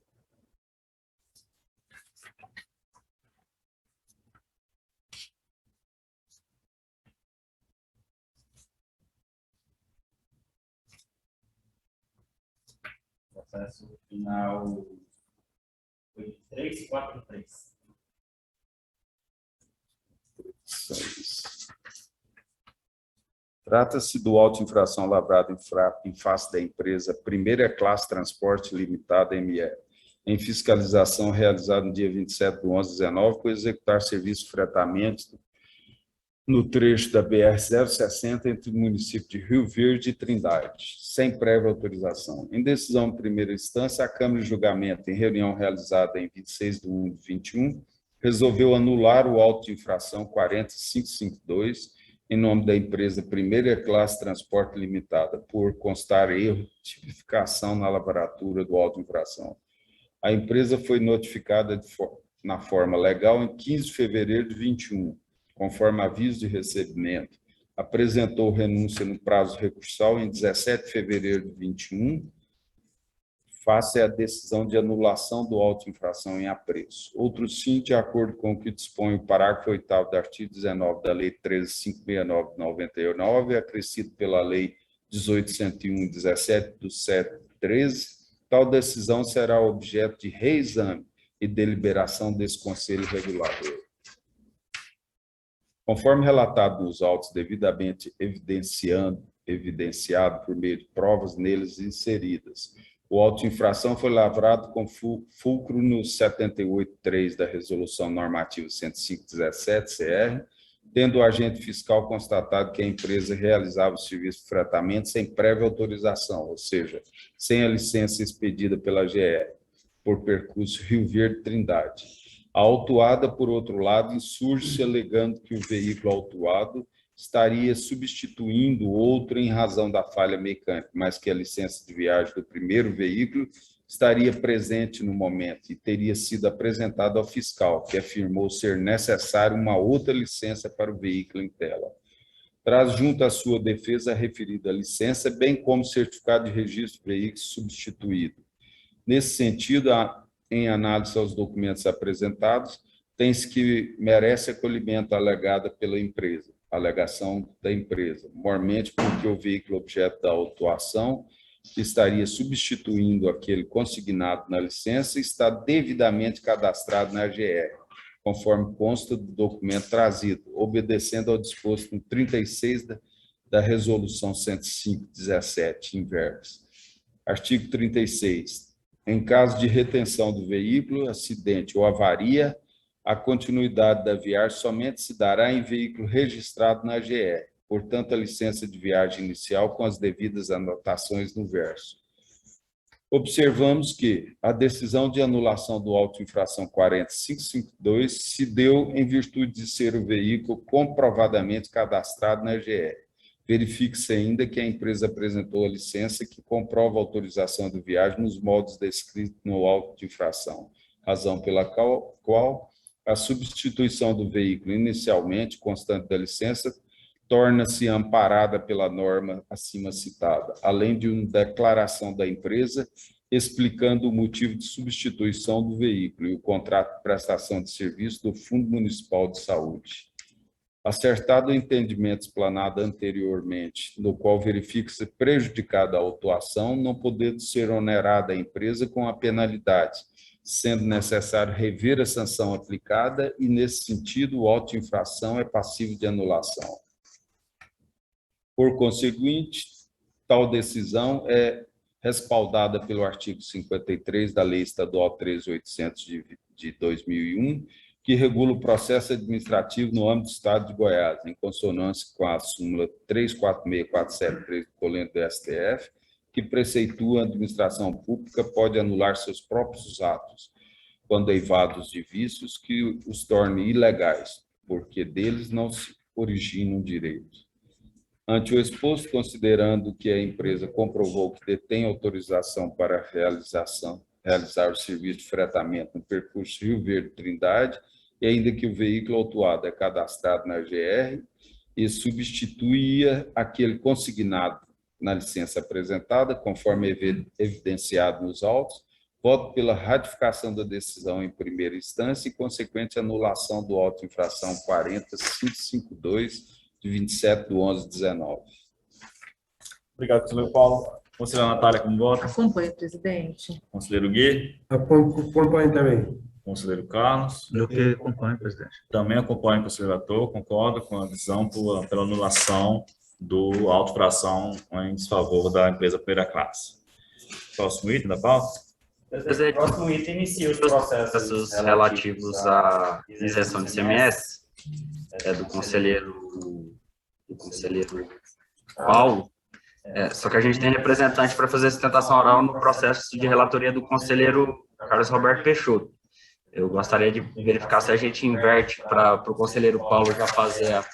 Processo final 343. Trata-se do auto de infração lavrado em face da empresa Primeira Classe Transporte Limitada ME, em fiscalização realizada no dia 27/11/19, por executar serviço de fretamento no trecho da BR-060 entre o município de Rio Verde e Trindade, sem prévia autorização. Em decisão de primeira instância, a Câmara de Julgamento, em reunião realizada em 26/1/21, resolveu anular o auto de infração 40552, em nome da empresa Primeira Classe Transporte Limitada, por constar erro de tipificação na lavratura do auto de infração. A empresa foi notificada na forma legal em 15 de fevereiro de 21, conforme aviso de recebimento. Apresentou renúncia no prazo recursal em 17 de fevereiro de 21, face à decisão de anulação do auto de infração em apreço. Outro sim, de acordo com o que dispõe o parágrafo 8º do artigo 19 da Lei 13.569 de 99, acrescido pela Lei 18.101, 17 do 7/13, tal decisão será objeto de reexame e deliberação desse Conselho Regulador. Conforme relatado nos autos devidamente evidenciado por meio de provas neles inseridas, o auto de infração foi lavrado com fulcro no 78.3 da Resolução Normativa 105/17-CR, tendo o agente fiscal constatado que a empresa realizava o serviço de fretamento sem prévia autorização, ou seja, sem a licença expedida pela GR, por percurso Rio Verde-Trindade. A autuada, por outro lado, insurge-se alegando que o veículo autuado estaria substituindo outro em razão da falha mecânica, mas que a licença de viagem do primeiro veículo estaria presente no momento e teria sido apresentada ao fiscal, que afirmou ser necessário uma outra licença para o veículo em tela. Traz junto à sua defesa a referida licença, bem como certificado de registro de veículo substituído. Nesse sentido, em análise aos documentos apresentados, tem-se que merece acolhimento alegada pela empresa, alegação da empresa, mormente porque o veículo objeto da autuação que estaria substituindo aquele consignado na licença está devidamente cadastrado na AGR, conforme consta do documento trazido, obedecendo ao disposto no 36 da Resolução 105/17, em verbos. Artigo 36. Em caso de retenção do veículo, acidente ou avaria, a continuidade da viagem somente se dará em veículo registrado na AGR. Portanto, a licença de viagem inicial com as devidas anotações no verso. Observamos que a decisão de anulação do auto infração 40552 se deu em virtude de ser o veículo comprovadamente cadastrado na AGR. Verifique-se ainda que a empresa apresentou a licença que comprova a autorização de viagem nos modos descritos no auto de infração, razão pela qual a substituição do veículo inicialmente constante da licença torna-se amparada pela norma acima citada, além de uma declaração da empresa explicando o motivo de substituição do veículo e o contrato de prestação de serviço do Fundo Municipal de Saúde. Acertado o entendimento explanado anteriormente, no qual verifica-se prejudicada a autuação, não podendo ser onerada a empresa com a penalidade, sendo necessário rever a sanção aplicada e, nesse sentido, o auto de infração é passível de anulação. Por conseguinte, tal decisão é respaldada pelo artigo 53 da Lei Estadual 13.800 de 2001, que regula o processo administrativo no âmbito do Estado de Goiás, em consonância com a súmula 346473 do colento do STF, que preceitua a administração pública pode anular seus próprios atos, quando eivados de vícios que os tornem ilegais, porque deles não se originam direitos. Ante o exposto, considerando que a empresa comprovou que detém autorização para realizar o serviço de fretamento no percurso Rio Verde-Trindade, e ainda que o veículo autuado é cadastrado na GR e substituía aquele consignado na licença apresentada, conforme evidenciado nos autos, voto pela ratificação da decisão em primeira instância e consequente anulação do auto infração 40552, de 27/11/19. Obrigado, conselheiro Paulo. Conselheira Natália, como vota? Acompanho, presidente. Conselheiro Gui? Acompanho também. Conselheiro Carlos? Eu que acompanho, presidente. Também acompanho o conselheiro relator, concordo com a visão pela anulação do auto infração em desfavor da empresa primeira classe. Próximo item da pauta? O próximo item inicia os processos relativos à isenção de ICMS, do conselheiro Paulo, só que a gente tem representante para fazer sustentação oral no processo de relatoria do conselheiro Carlos Roberto Peixoto. Eu gostaria de verificar se a gente inverte para o conselheiro Paulo já fazer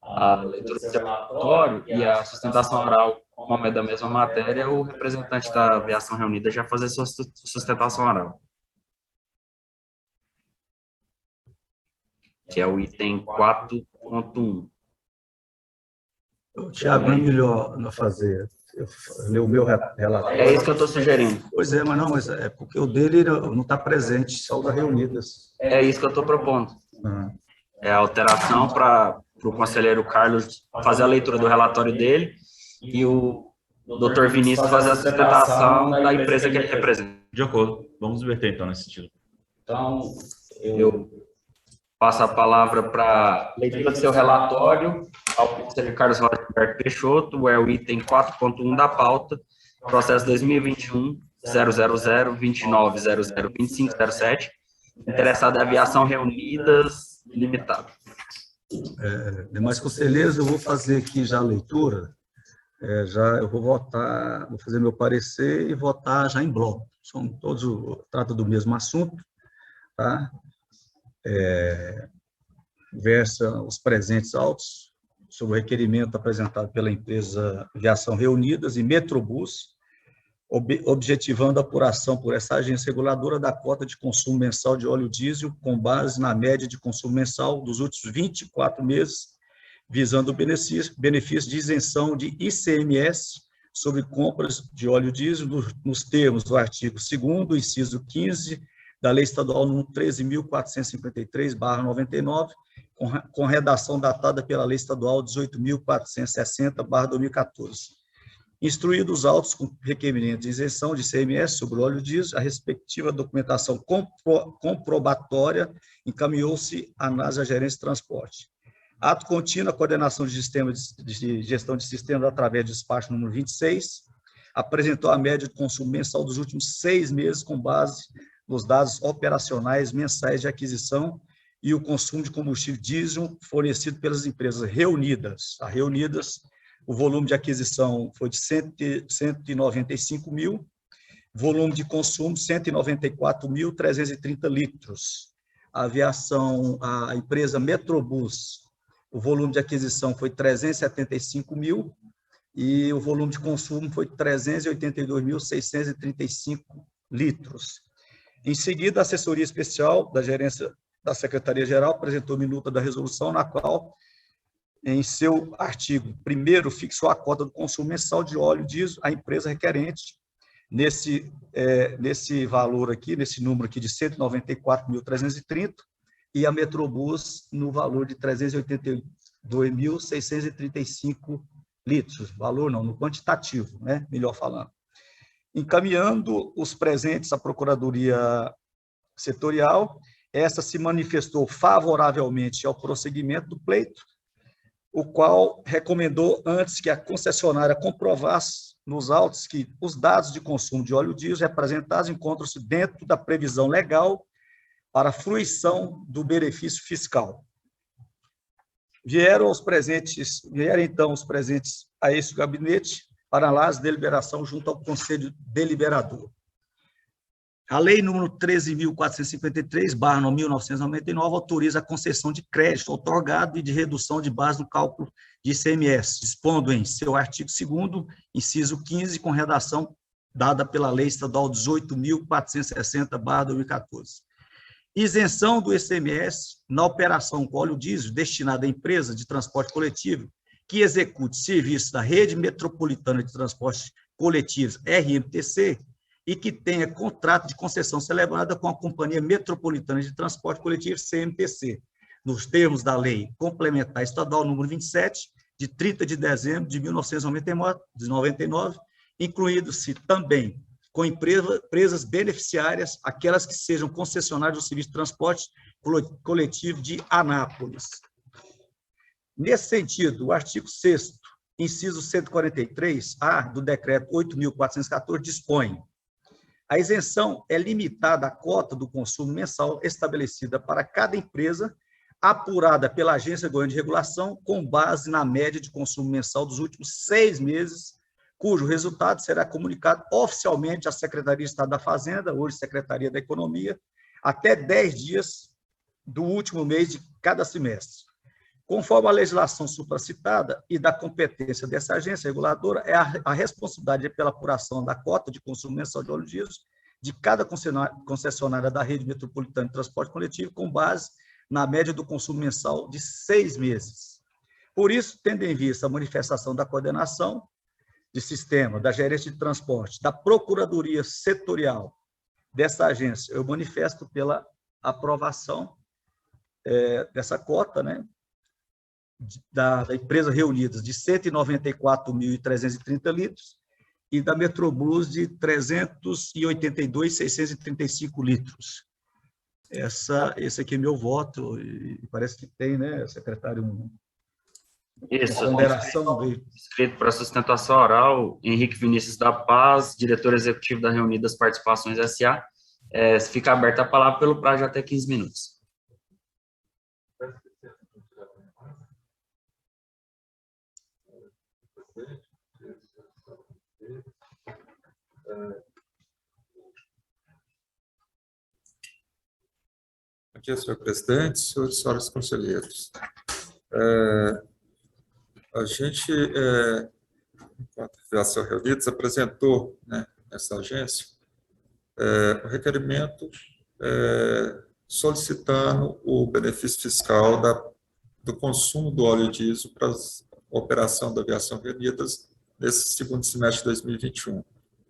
a leitura do relatório e a sustentação oral, como é da mesma matéria, o representante da aviação reunida já fazer sua sustentação oral. Que é o item 4.1. Tiago, é melhor não fazer, eu ler o meu relatório. É isso que eu estou sugerindo. Pois é, mas é porque o dele não está presente, só o da Reunidas. É isso que eu estou propondo. É a alteração para o conselheiro Carlos fazer a leitura do relatório dele e o Dr. Vinícius fazer a sustentação da empresa que ele representa. De acordo. Vamos inverter, então, nesse sentido. Então, Eu passo a palavra para leitura do seu relatório ao conselheiro Carlos Roberto Peixoto, é o item 4.1 da pauta, processo 2021-000-29002507, interessado em aviação reunidas, limitada. Demais conselheiros, eu vou fazer aqui já a leitura, eu vou votar, vou fazer meu parecer e votar já em bloco. São todos, trata do mesmo assunto, tá? Versa os presentes autos sobre o requerimento apresentado pela empresa Viação Reunidas e Metrobus, objetivando a apuração por essa agência reguladora da cota de consumo mensal de óleo diesel com base na média de consumo mensal dos últimos 24 meses, visando o benefício de isenção de ICMS sobre compras de óleo diesel nos termos do artigo 2º, inciso 15, da Lei Estadual número 13.453/99, com redação datada pela Lei Estadual 18.460/2014. Instruídos os autos com requerimento de isenção de ICMS sobre o óleo diesel, a respectiva documentação comprobatória encaminhou-se à ANAS, a Gerência de Transporte. Ato contínuo, a coordenação de gestão de sistemas através do despacho número 26, apresentou a média de consumo mensal dos últimos 6 meses com base nos dados operacionais mensais de aquisição e o consumo de combustível diesel fornecido pelas empresas reunidas. A Reunidas, o volume de aquisição foi de 195 mil, volume de consumo 194.330 litros. A empresa Metrobus, o volume de aquisição foi 375 mil e o volume de consumo foi 382.635 litros. Em seguida, a assessoria especial da gerência da Secretaria-Geral apresentou minuta da resolução, na qual, em seu artigo 1º, fixou a cota do consumo mensal de óleo diesel à empresa requerente, nesse valor aqui, nesse número aqui de 194.330, e a Metrobus no valor de 382.635 litros. Valor não, no quantitativo, né? Melhor falando. Encaminhando os presentes à Procuradoria Setorial, essa se manifestou favoravelmente ao prosseguimento do pleito, o qual recomendou antes que a concessionária comprovasse nos autos que os dados de consumo de óleo diesel representados encontram-se dentro da previsão legal para a fruição do benefício fiscal. Vieram então os presentes a esse gabinete para análise e deliberação junto ao Conselho Deliberador. A Lei número 13.453/1999 autoriza a concessão de crédito otorgado e de redução de base no cálculo de ICMS, dispondo em seu artigo 2º, inciso 15, com redação dada pela Lei Estadual 18.460/2014. Isenção do ICMS na operação com óleo diesel destinada à empresa de transporte coletivo que execute serviços da Rede Metropolitana de Transportes Coletivos, RMTC, e que tenha contrato de concessão celebrada com a Companhia Metropolitana de Transporte Coletivo, CMTC, nos termos da Lei Complementar Estadual número 27, de 30 de dezembro de 1999, incluindo-se também com empresas beneficiárias, aquelas que sejam concessionárias do serviço de transporte coletivo de Anápolis. Nesse sentido, o artigo 6º, inciso 143-A do decreto 8.414, dispõe: a isenção é limitada à cota do consumo mensal estabelecida para cada empresa, apurada pela Agência Goiana de Regulação, com base na média de consumo mensal dos últimos 6 meses, cujo resultado será comunicado oficialmente à Secretaria de Estado da Fazenda, hoje Secretaria da Economia, até 10 dias do último mês de cada semestre. Conforme a legislação supracitada e da competência dessa agência reguladora, é a responsabilidade pela apuração da cota de consumo mensal de óleo diesel de cada concessionária da Rede Metropolitana de Transporte Coletivo, com base na média do consumo mensal de 6 meses. Por isso, tendo em vista a manifestação da coordenação de sistema, da gerência de transporte, da Procuradoria Setorial dessa agência, eu manifesto pela aprovação dessa cota, né, da empresa Reunidas, de 194.330 litros, e da Metrobus, de 382.635 litros. Esse aqui é meu voto, e parece que tem, né, secretário, Isso, ponderação dele. Escrito para sustentação oral, Henrique Vinícius da Paz, diretor executivo da Reunidas Participações S.A. Fica aberta a palavra pelo prazo de até 15 minutos. Bom dia, senhor presidente, senhores e senhoras conselheiros. A gente, enquanto Aviação Reunidas, apresentou, né, nessa agência o requerimento solicitando o benefício fiscal do consumo do óleo diesel para a operação da Aviação Reunidas nesse segundo semestre de 2021,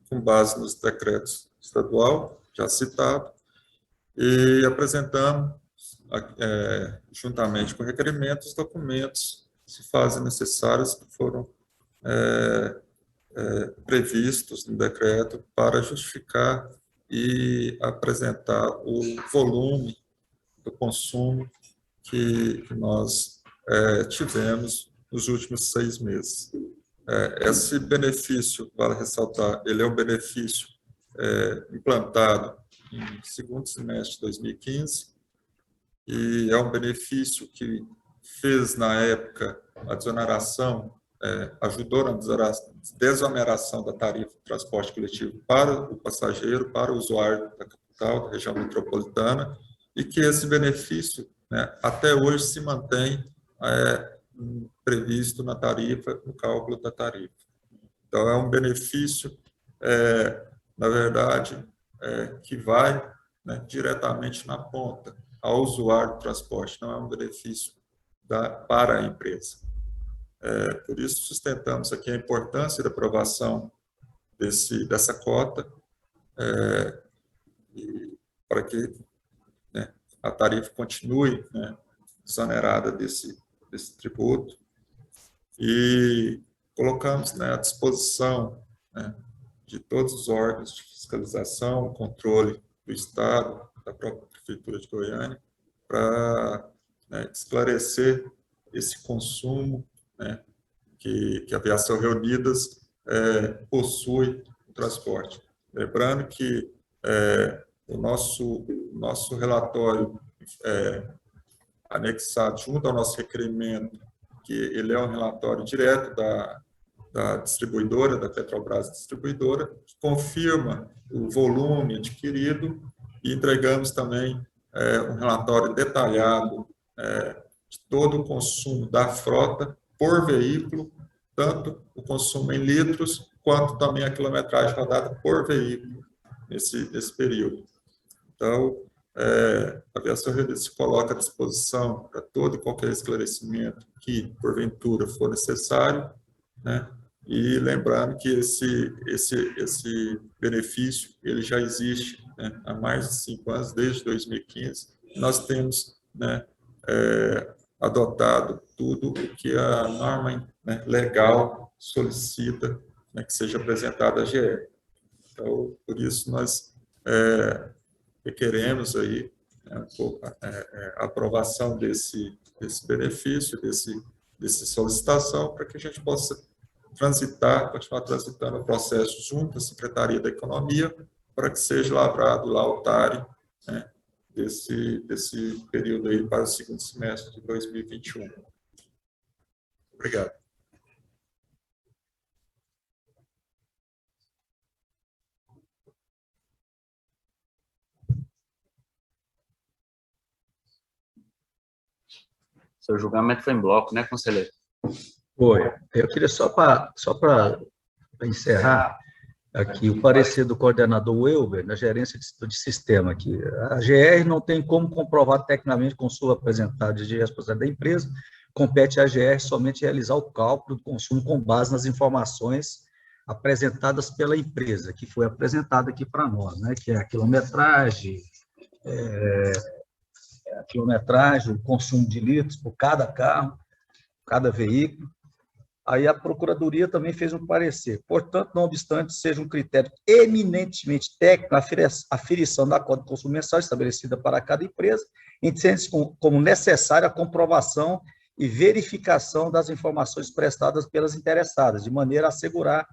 com base nos decretos estadual, já citado, e apresentamos, juntamente com o requerimento, os documentos que se fazem necessários que foram previstos no decreto para justificar e apresentar o volume do consumo que nós tivemos nos últimos 6 meses. Esse benefício, vale ressaltar, ele é um benefício implantado em segundo semestre de 2015 e é um benefício que fez, na época, a desoneração, ajudou na desoneração da tarifa de transporte coletivo para o passageiro, para o usuário da capital, da região metropolitana, e que esse benefício, né, até hoje se mantém previsto na tarifa, no cálculo da tarifa. Então, é um benefício, na verdade, que vai, né, diretamente na ponta ao usuário do transporte, não é um benefício para a empresa. Por isso, sustentamos aqui a importância da aprovação dessa cota, para que, né, a tarifa continue, né, desonerada desse tributo, e colocamos, né, à disposição, né, de todos os órgãos de fiscalização, controle do Estado, da própria Prefeitura de Goiânia, para, né, esclarecer esse consumo, né, que a Aviação Reunidas possui no transporte. Lembrando que o nosso relatório anexado junto ao nosso requerimento, que ele é um relatório direto da distribuidora, da Petrobras Distribuidora, que confirma o volume adquirido, e entregamos também um relatório detalhado de todo o consumo da frota por veículo, tanto o consumo em litros, quanto também a quilometragem rodada por veículo nesse período. Então, a Aviação Reunidas se coloca à disposição para todo e qualquer esclarecimento que, porventura, for necessário, né? E lembrando que esse benefício ele já existe, né, há mais de 5 anos, desde 2015. Nós temos, né, adotado tudo o que a norma, né, legal solicita, né, que seja apresentada à GE. Então, por isso, nós requeremos aí, né, a aprovação desse benefício, dessa solicitação, para que a gente possa continuar transitando o processo junto à Secretaria da Economia, para que seja lavrado lá o TARI, né, desse período aí para o segundo semestre de 2021. Obrigado. Seu julgamento foi em bloco, né, conselheiro? Foi. Eu queria só para encerrar aqui o parecer do coordenador Welber, na gerência de sistema aqui. A GR não tem como comprovar tecnicamente com sua apresentada de responsabilidade da empresa, compete à GR somente realizar o cálculo do consumo com base nas informações apresentadas pela empresa, que foi apresentada aqui para nós, né, que é a quilometragem, o consumo de litros por cada carro, cada veículo. Aí a Procuradoria também fez um parecer. Portanto, não obstante seja um critério eminentemente técnico, a aferição da cota de consumo mensal estabelecida para cada empresa, entende-se como necessária a comprovação e verificação das informações prestadas pelas interessadas, de maneira a assegurar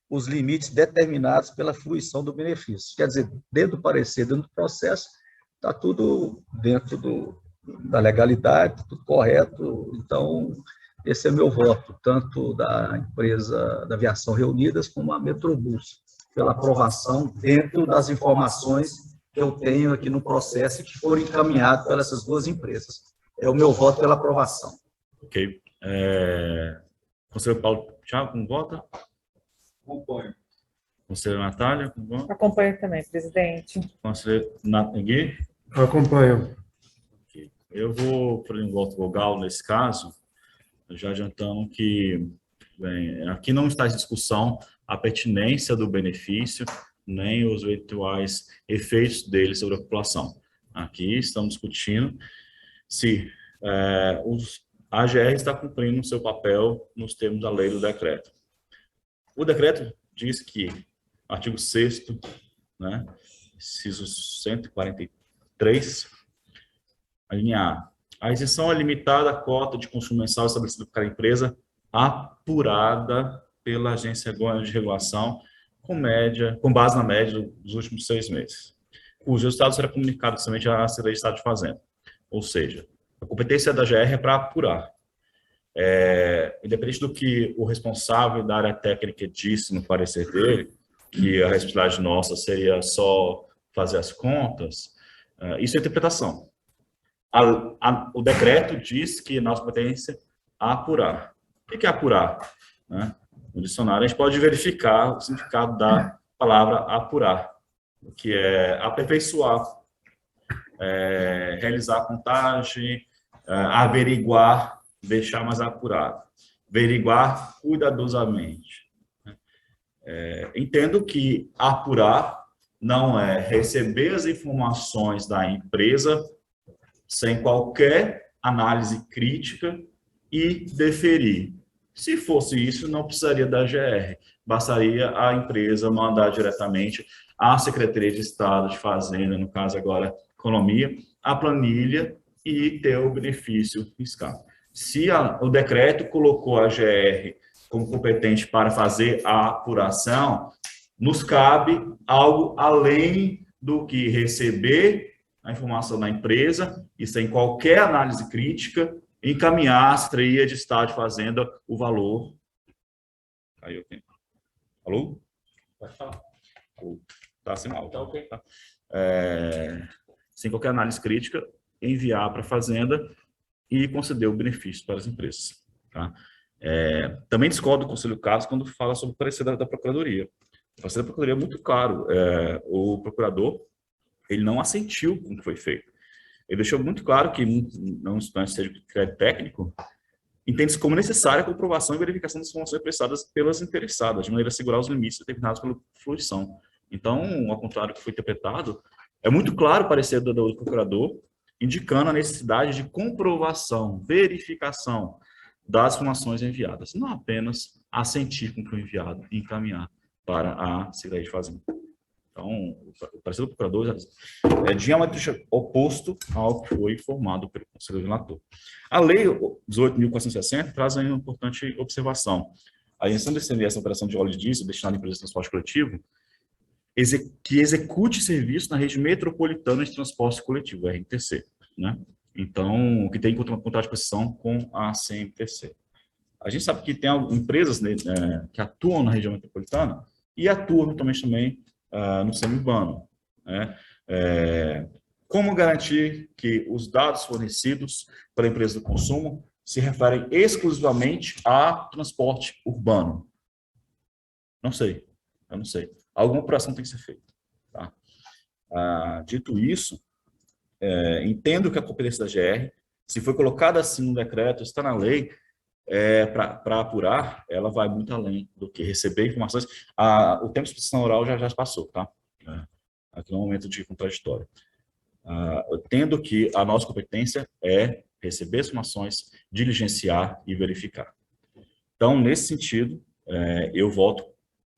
os limites determinados pela fruição do benefício. Quer dizer, dentro do parecer, dentro do processo, está tudo dentro da legalidade, tudo correto. Então, esse é meu voto, tanto da empresa da Aviação Reunidas como a Metrobus, pela aprovação dentro das informações que eu tenho aqui no processo e que foram encaminhadas pelas essas duas empresas. É o meu voto pela aprovação. Ok. Conselheiro Paulo Thiago, como vota? Acompanho. Conselheiro Natália, como vota? Acompanho também, presidente. Conselheiro Gui? Acompanho. Eu vou para um voto vogal nesse caso, já adiantando que bem, aqui não está em discussão a pertinência do benefício, nem os eventuais efeitos dele sobre a população. Aqui estamos discutindo se a AGR está cumprindo o seu papel nos termos da lei do decreto. O decreto diz que, artigo 6º, né, inciso 143, a linha A isenção é limitada à cota de consumo mensal estabelecida por cada empresa, apurada pela Agência de Regulação, com base na média dos últimos 6 meses, cujo resultado será comunicado somente à Secretaria de Estado de Fazenda. Ou seja, a competência da GR é para apurar. Independente do que o responsável da área técnica disse no parecer dele, que a responsabilidade nossa seria só fazer as contas, isso é interpretação. O decreto diz que nossa competência é apurar. O que é apurar? Né? No dicionário, a gente pode verificar o significado da palavra apurar, que é aperfeiçoar, realizar a contagem, averiguar, deixar mais apurado, averiguar cuidadosamente. Entendo que apurar não é receber as informações da empresa sem qualquer análise crítica e deferir. Se fosse isso, não precisaria da GR, bastaria a empresa mandar diretamente à Secretaria de Estado de Fazenda, no caso agora Economia, a planilha e ter o benefício fiscal. Se o decreto colocou a GR como competente para fazer a apuração, nos cabe algo além do que receber a informação da empresa e sem qualquer análise crítica, encaminhar à Secretaria de Estado de Fazenda o valor. Aí eu tenho. Alô? Pode falar. Está sem áudio. Tá ok. Tá. Sem qualquer análise crítica, enviar para a Fazenda e conceder o benefício para as empresas. Tá? Também discordo do Conselho Carlos quando fala sobre o parecer da Procuradoria. O parecer da Procuradoria é muito claro. O procurador ele não assentiu com o que foi feito. Ele deixou muito claro que, não seja de crédito técnico, entende-se como necessária a comprovação e verificação das informações prestadas pelas interessadas, de maneira a assegurar os limites determinados pela fruição. Então, ao contrário do que foi interpretado, é muito claro o parecer do procurador, indicando a necessidade de comprovação, verificação das informações enviadas, não apenas assentir com o que foi enviado e encaminhar para a Secretaria de Fazenda. Então, o parecer do procurador é diametralmente oposto ao que foi informado pelo Conselho Relator. A Lei 18.460 traz uma importante observação. A isenção de ICMS na operação de óleo de diesel destinada a empresas de transporte coletivo que execute serviço na rede metropolitana de transporte coletivo, RMTC, né? Então, que tem contrato de concessão com a CMTC. A gente sabe que tem empresas, né, que atuam na região metropolitana e atuam também no semi-urbano, né? Como garantir que os dados fornecidos pela empresa do consumo se referem exclusivamente a transporte urbano? Não sei, eu não sei. Alguma operação tem que ser feita. Tá? Dito isso, entendo que a competência da GR, se foi colocada assim no decreto, está na lei, para apurar, ela vai muito além do que receber informações. O tempo de exposição oral já passou, tá? Aqui no momento de contraditório. Tendo que a nossa competência é receber as informações, diligenciar e verificar. Então, nesse sentido, eu voto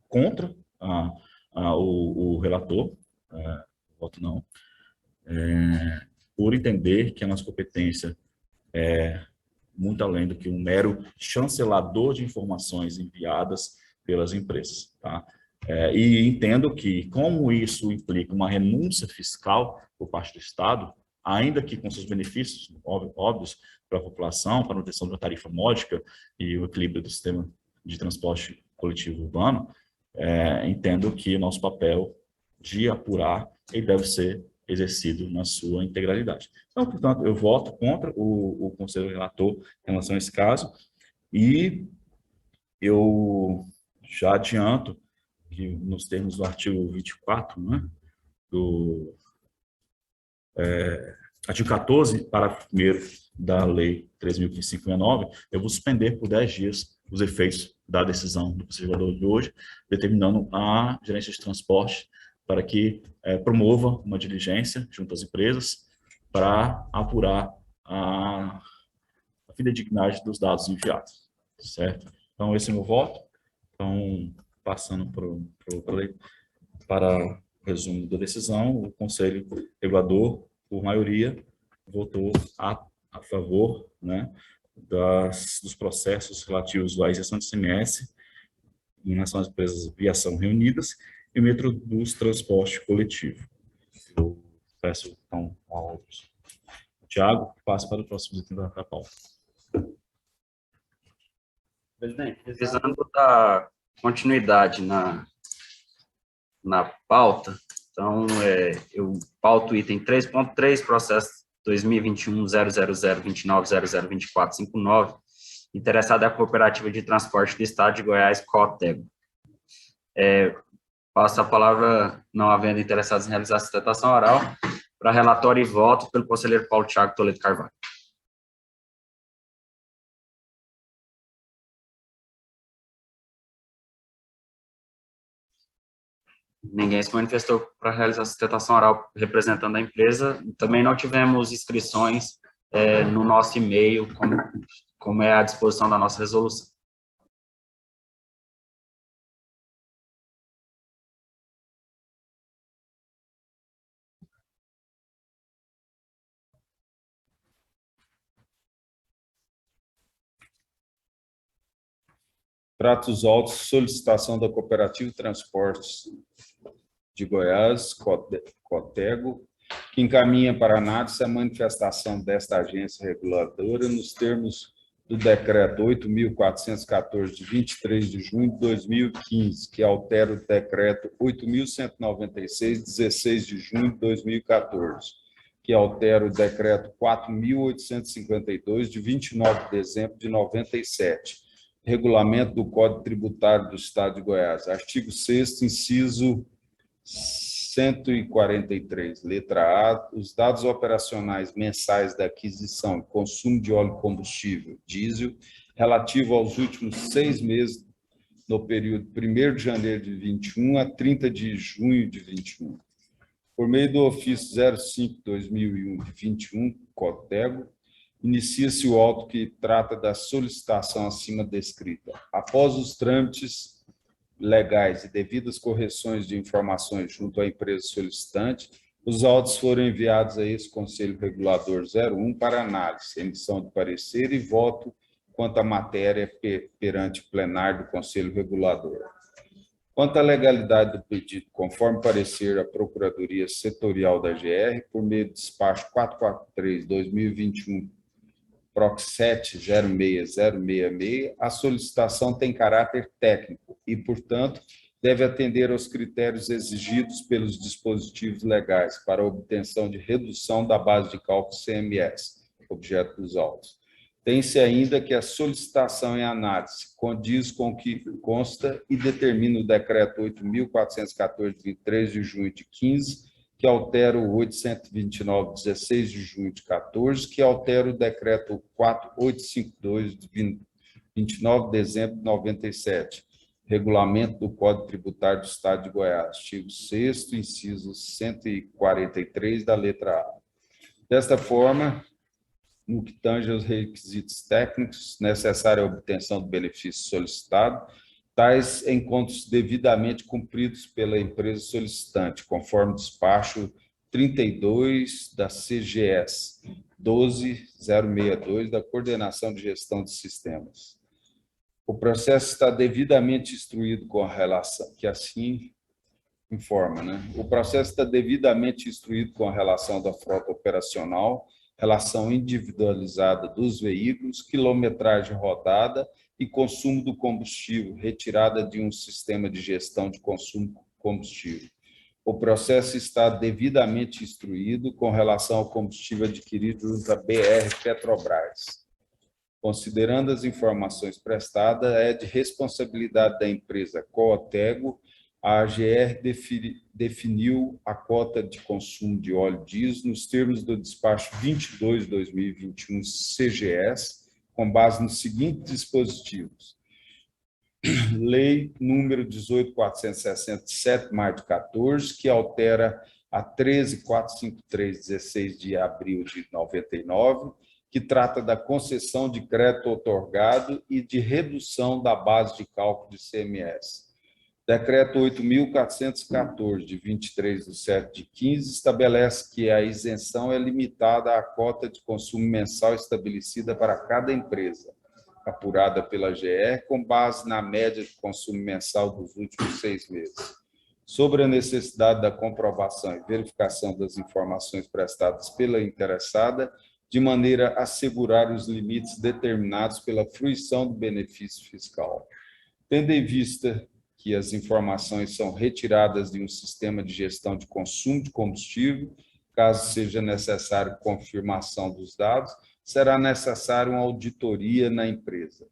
contra o relator, voto não, por entender que a nossa competência é muito além do que um mero chancelador de informações enviadas pelas empresas. Tá? E entendo que, como isso implica uma renúncia fiscal por parte do Estado, ainda que com seus benefícios óbvios para a população, para a manutenção de uma tarifa módica e o equilíbrio do sistema de transporte coletivo urbano, entendo que o nosso papel de apurar ele deve ser exercido na sua integralidade. Então, portanto, eu voto contra o Conselho Relator em relação a esse caso e eu já adianto que, nos termos do artigo 24, né, do artigo 14, parágrafo 1º da Lei 3.569, eu vou suspender por 10 dias os efeitos da decisão do Conselho Regulador de hoje, determinando a gerência de transporte para que promova uma diligência junto às empresas para apurar a fidedignidade dos dados enviados, certo? Então, esse é o meu voto. Então, passando para o resumo da decisão, o Conselho Regulador, por maioria, votou a favor, né, dos processos relativos à isenção de ICMS em relação às empresas de viação reunidas e o metro dos transporte coletivo. Eu peço, então, ao Tiago, passe para o próximo item da pauta. Presidente, visando a continuidade na pauta, então, eu pauto o item 3.3, processo 2021.00029002459, interessada é a Cooperativa de Transporte do Estado de Goiás, Cotego. Passo a palavra, não havendo interessados em realizar a sustentação oral, para relatório e voto pelo conselheiro Paulo Thiago Toledo Carvalho. Ninguém se manifestou para realizar a sustentação oral representando a empresa. Também não tivemos inscrições no nosso e-mail, como é à disposição da nossa resolução. Tratos autos, solicitação da Cooperativa de Transportes de Goiás, Cotego, que encaminha para análise a manifestação desta agência reguladora nos termos do Decreto 8.414, de 23 de junho de 2015, que altera o Decreto 8.196, de 16 de junho de 2014, que altera o Decreto 4.852, de 29 de dezembro de 97, Regulamento do Código Tributário do Estado de Goiás, artigo 6º, inciso 143, letra A, os dados operacionais mensais da aquisição e consumo de óleo combustível, diesel, relativo aos últimos 6 meses, no período 1º de janeiro de 21 a 30 de junho de 21. Por meio do ofício 05/2001 de 21, Cotego, inicia-se o auto que trata da solicitação acima descrita. Após os trâmites legais e devidas correções de informações junto à empresa solicitante, os autos foram enviados a esse Conselho Regulador 01 para análise, emissão de parecer e voto quanto à matéria perante o plenário do Conselho Regulador. Quanto à legalidade do pedido, conforme parecer a Procuradoria Setorial da GR, por meio do despacho 443/2021, PROC 706-066, a solicitação tem caráter técnico e, portanto, deve atender aos critérios exigidos pelos dispositivos legais para a obtenção de redução da base de cálculo CMS, objeto dos autos. Tem-se ainda que a solicitação em análise condiz com o que consta e determina o Decreto 8.414, de 23 de junho de 15, que altera o 829, 16 de junho de 14, que altera o Decreto 4852, de 29 de dezembro de 97, Regulamento do Código Tributário do Estado de Goiás, artigo 6º, inciso 143 da letra A. Desta forma, no que tange aos requisitos técnicos necessários à obtenção do benefício solicitado, tais encontros devidamente cumpridos pela empresa solicitante, conforme despacho 32 da CGS 12062 da Coordenação de Gestão de Sistemas. O processo está devidamente instruído com relação, que assim informa, né? O processo está devidamente instruído com a relação da frota operacional, relação individualizada dos veículos, quilometragem rodada e consumo do combustível, retirada de um sistema de gestão de consumo de combustível. O processo está devidamente instruído com relação ao combustível adquirido junto à BR Petrobras. Considerando as informações prestadas, é de responsabilidade da empresa Cootego, a AGR definiu a cota de consumo de óleo diesel nos termos do despacho 22/2021 CGS, com base nos seguintes dispositivos. Lei número 18.467, de março de 14, que altera a 13.453, 16 de abril de 99, que trata da concessão de crédito outorgado e de redução da base de cálculo de CMS. Decreto 8.414, de 23/7/15, estabelece que a isenção é limitada à cota de consumo mensal estabelecida para cada empresa, apurada pela GR, com base na média de consumo mensal dos últimos 6 meses. Sobre a necessidade da comprovação e verificação das informações prestadas pela interessada, de maneira a assegurar os limites determinados pela fruição do benefício fiscal. Tendo em vista que as informações são retiradas de um sistema de gestão de consumo de combustível, caso seja necessário confirmação dos dados, será necessária uma auditoria na empresa.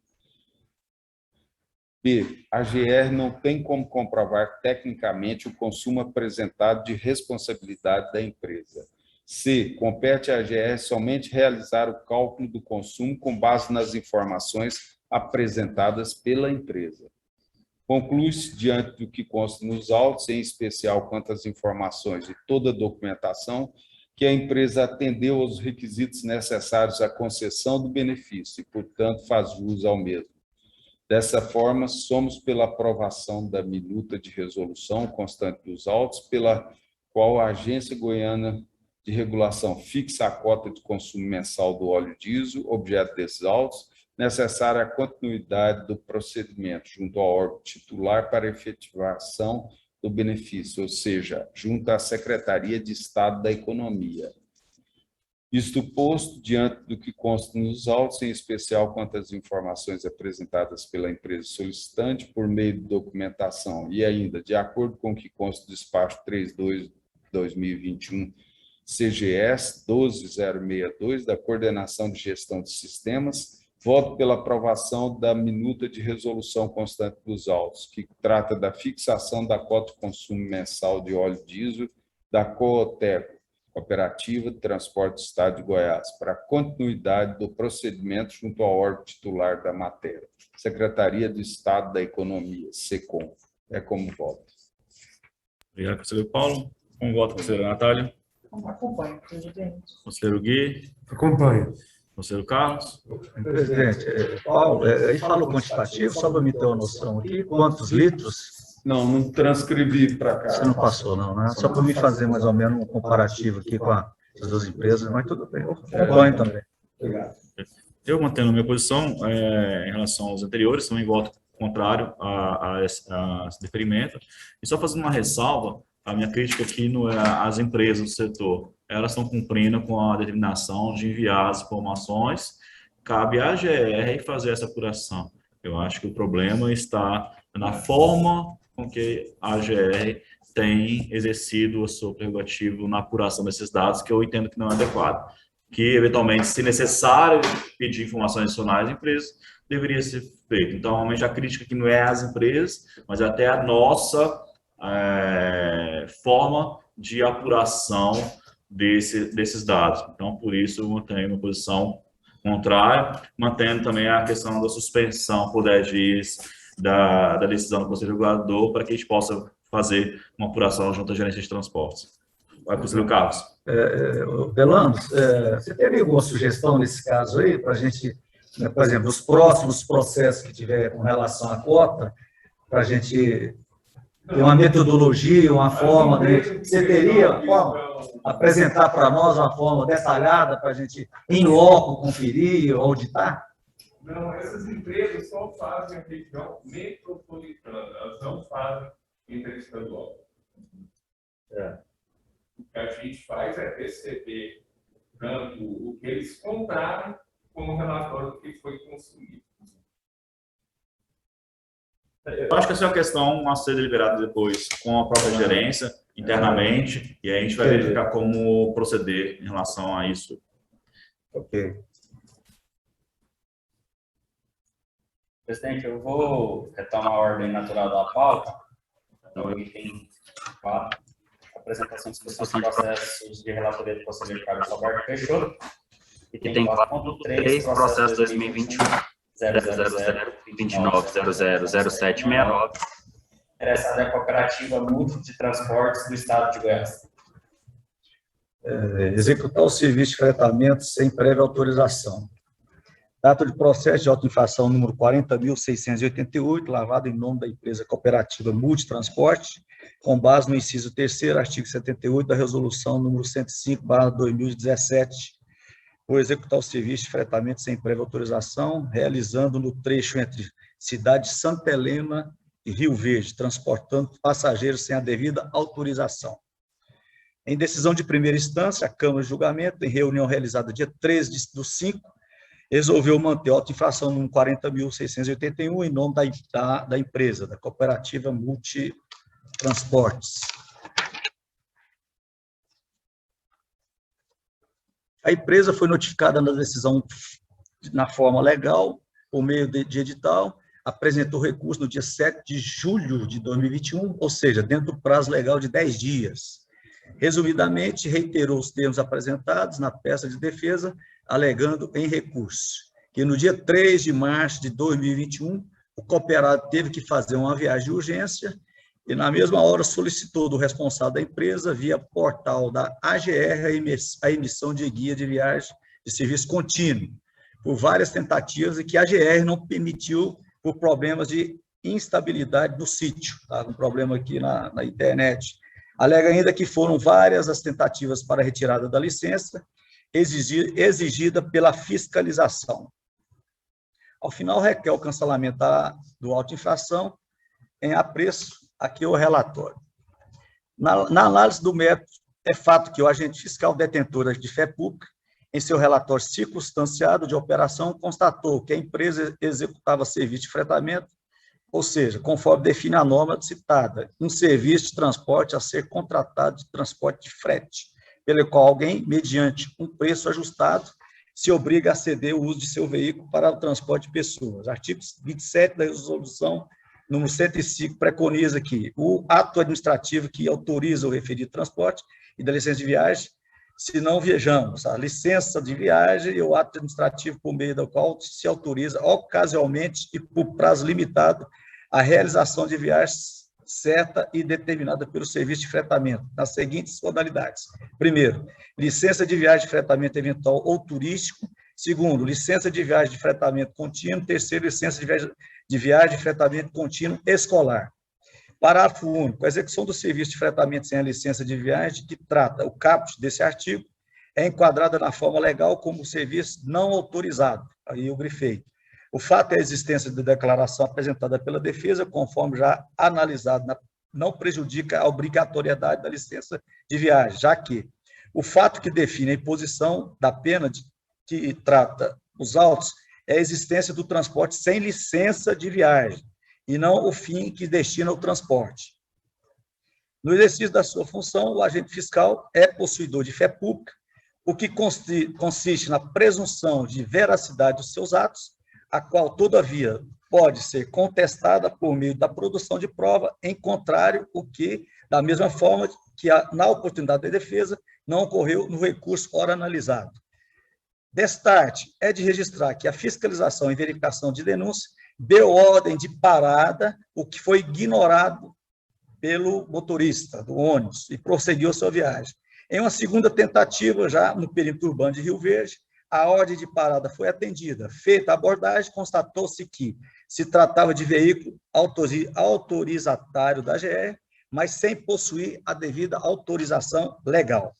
B. A GR não tem como comprovar tecnicamente o consumo apresentado de responsabilidade da empresa. C. Compete à GR somente realizar o cálculo do consumo com base nas informações apresentadas pela empresa. Conclui-se, diante do que consta nos autos, em especial quanto às informações e toda a documentação, que a empresa atendeu aos requisitos necessários à concessão do benefício e, portanto, faz uso ao mesmo. Dessa forma, somos pela aprovação da minuta de resolução constante dos autos, pela qual a Agência Goiana de Regulação fixa a cota de consumo mensal do óleo diesel, objeto desses autos, necessária a continuidade do procedimento junto ao órgão titular para efetivação do benefício, ou seja, junto à Secretaria de Estado da Economia. Isto posto, diante do que consta nos autos, em especial quanto às informações apresentadas pela empresa solicitante por meio de documentação e ainda, de acordo com o que consta do despacho 32/2021 CGS 12062 da Coordenação de Gestão de Sistemas, voto pela aprovação da minuta de resolução constante dos autos, que trata da fixação da cota de consumo mensal de óleo diesel da Cootego, Cooperativa de Transporte do Estado de Goiás, para a continuidade do procedimento junto ao órgão titular da matéria, Secretaria de Estado da Economia, SECOM. É como voto. Obrigado, conselheiro Paulo. Com voto, conselheira Natália. Acompanho, presidente. Conselheiro Gui. Acompanho. Conselheiro Carlos. Presidente, Paulo, ele falou quantitativo, só para me ter uma noção aqui, quantos litros? Não transcrevi para cá. Você não passou, não, né? Só para me fazer mais ou menos um comparativo aqui com as duas empresas, mas tudo bem, eu acompanho também. Obrigado. Eu mantendo a minha posição em relação aos anteriores, também voto contrário a esse deferimento. E só fazendo uma ressalva, a minha crítica aqui não é às empresas do setor. Elas estão cumprindo com a determinação de enviar as informações, cabe à GR fazer essa apuração. Eu acho que o problema está na forma com que a GR tem exercido o seu prerrogativo na apuração desses dados, que eu entendo que não é adequado. Que, eventualmente, se necessário pedir informações adicionais às empresas, deveria ser feito. Então, realmente, a crítica aqui não é às empresas, mas até a nossa forma de apuração desses dados. Então, por isso, eu mantenho uma posição contrária, mantendo também a questão da suspensão por 10 dias da decisão do Conselho Regulador, para que a gente possa fazer uma apuração junto à gerência de transportes. Vai, conselheiro Carlos. Belando, você teria alguma sugestão nesse caso aí, para a gente, por exemplo, os próximos processos que tiver com relação à cota, para a gente ter uma metodologia, uma forma, você teria como apresentar para nós uma forma detalhada para a gente, em loco, conferir, auditar? Não, essas empresas só fazem a região metropolitana, elas não fazem interestadual. O que a gente faz é receber tanto o que eles compraram, como o relatório do que foi consumido. Eu acho que essa é uma questão a ser deliberada depois com a própria gerência, internamente, e aí a gente vai verificar como proceder em relação a isso. Ok. Presidente, eu vou retomar a ordem natural da pauta. Então, item 4, apresentação de discussão de processos de relatoria do Conselheiro Carlos Alberto Peixoto. Item 4.3, processo 2021 00029000769. Interessada é a Cooperativa Mútua de Transportes do Estado de Goiás. Executar o serviço de fretamento sem prévia autorização. Data de processo de autoinfração número 40.688, lavado em nome da empresa Cooperativa Multitransporte, com base no inciso 3º, artigo 78 da resolução número 105/2017, por executar o serviço de fretamento sem prévia autorização, realizando no trecho entre cidade de Santa Helena e Rio Verde, transportando passageiros sem a devida autorização. Em decisão de primeira instância, a Câmara de Julgamento, em reunião realizada dia 13/5, resolveu manter a autoinfração número 40.681 em nome da empresa, da Cooperativa Multitransportes. A empresa foi notificada na decisão na forma legal, por meio de edital, apresentou recurso no dia 7 de julho de 2021, ou seja, dentro do prazo legal de 10 dias. Resumidamente, reiterou os termos apresentados na peça de defesa, alegando em recurso que no dia 3 de março de 2021, o cooperado teve que fazer uma viagem de urgência e, na mesma hora, solicitou do responsável da empresa, via portal da AGR, a emissão de guia de viagem de serviço contínuo, por várias tentativas e que a AGR não permitiu por problemas de instabilidade do sítio, tá? Um problema aqui na internet. Alega ainda que foram várias as tentativas para a retirada da licença, exigida pela fiscalização. Ao final, requer o cancelamento do auto-infração em apreço aqui o relatório. Na análise do mérito, é fato que o agente fiscal detentor de fé pública, em seu relatório circunstanciado de operação, constatou que a empresa executava serviço de fretamento, ou seja, conforme define a norma citada, um serviço de transporte a ser contratado de transporte de frete, pelo qual alguém, mediante um preço ajustado, se obriga a ceder o uso de seu veículo para o transporte de pessoas. Artigo 27 da resolução número 105 preconiza que o ato administrativo que autoriza o referido transporte e da licença de viagem, se não viajamos, a licença de viagem e o ato administrativo por meio do qual se autoriza ocasionalmente e por prazo limitado a realização de viagens certa e determinada pelo serviço de fretamento, nas seguintes modalidades. Primeiro, licença de viagem de fretamento eventual ou turístico. Segundo, licença de viagem de fretamento contínuo. Terceiro, licença de viagem de fretamento contínuo escolar. Parágrafo único. A execução do serviço de fretamento sem a licença de viagem, que trata o caput desse artigo, é enquadrada na forma legal como serviço não autorizado. Aí eu grifei. O fato é a existência de declaração apresentada pela defesa, conforme já analisado, não prejudica a obrigatoriedade da licença de viagem, já que o fato que define a imposição da pena que trata os autos é a existência do transporte sem licença de viagem, e não o fim que destina o transporte. No exercício da sua função, o agente fiscal é possuidor de fé pública, o que consiste na presunção de veracidade dos seus atos, a qual, todavia, pode ser contestada por meio da produção de prova, em contrário, o que, da mesma forma que, na oportunidade da defesa, não ocorreu no recurso ora analisado. Destarte é de registrar que a fiscalização e verificação de denúncia deu ordem de parada, o que foi ignorado pelo motorista do ônibus e prosseguiu a sua viagem. Em uma segunda tentativa, já no perímetro urbano de Rio Verde, a ordem de parada foi atendida. Feita a abordagem, constatou-se que se tratava de veículo autorizatário da GR, mas sem possuir a devida autorização legal.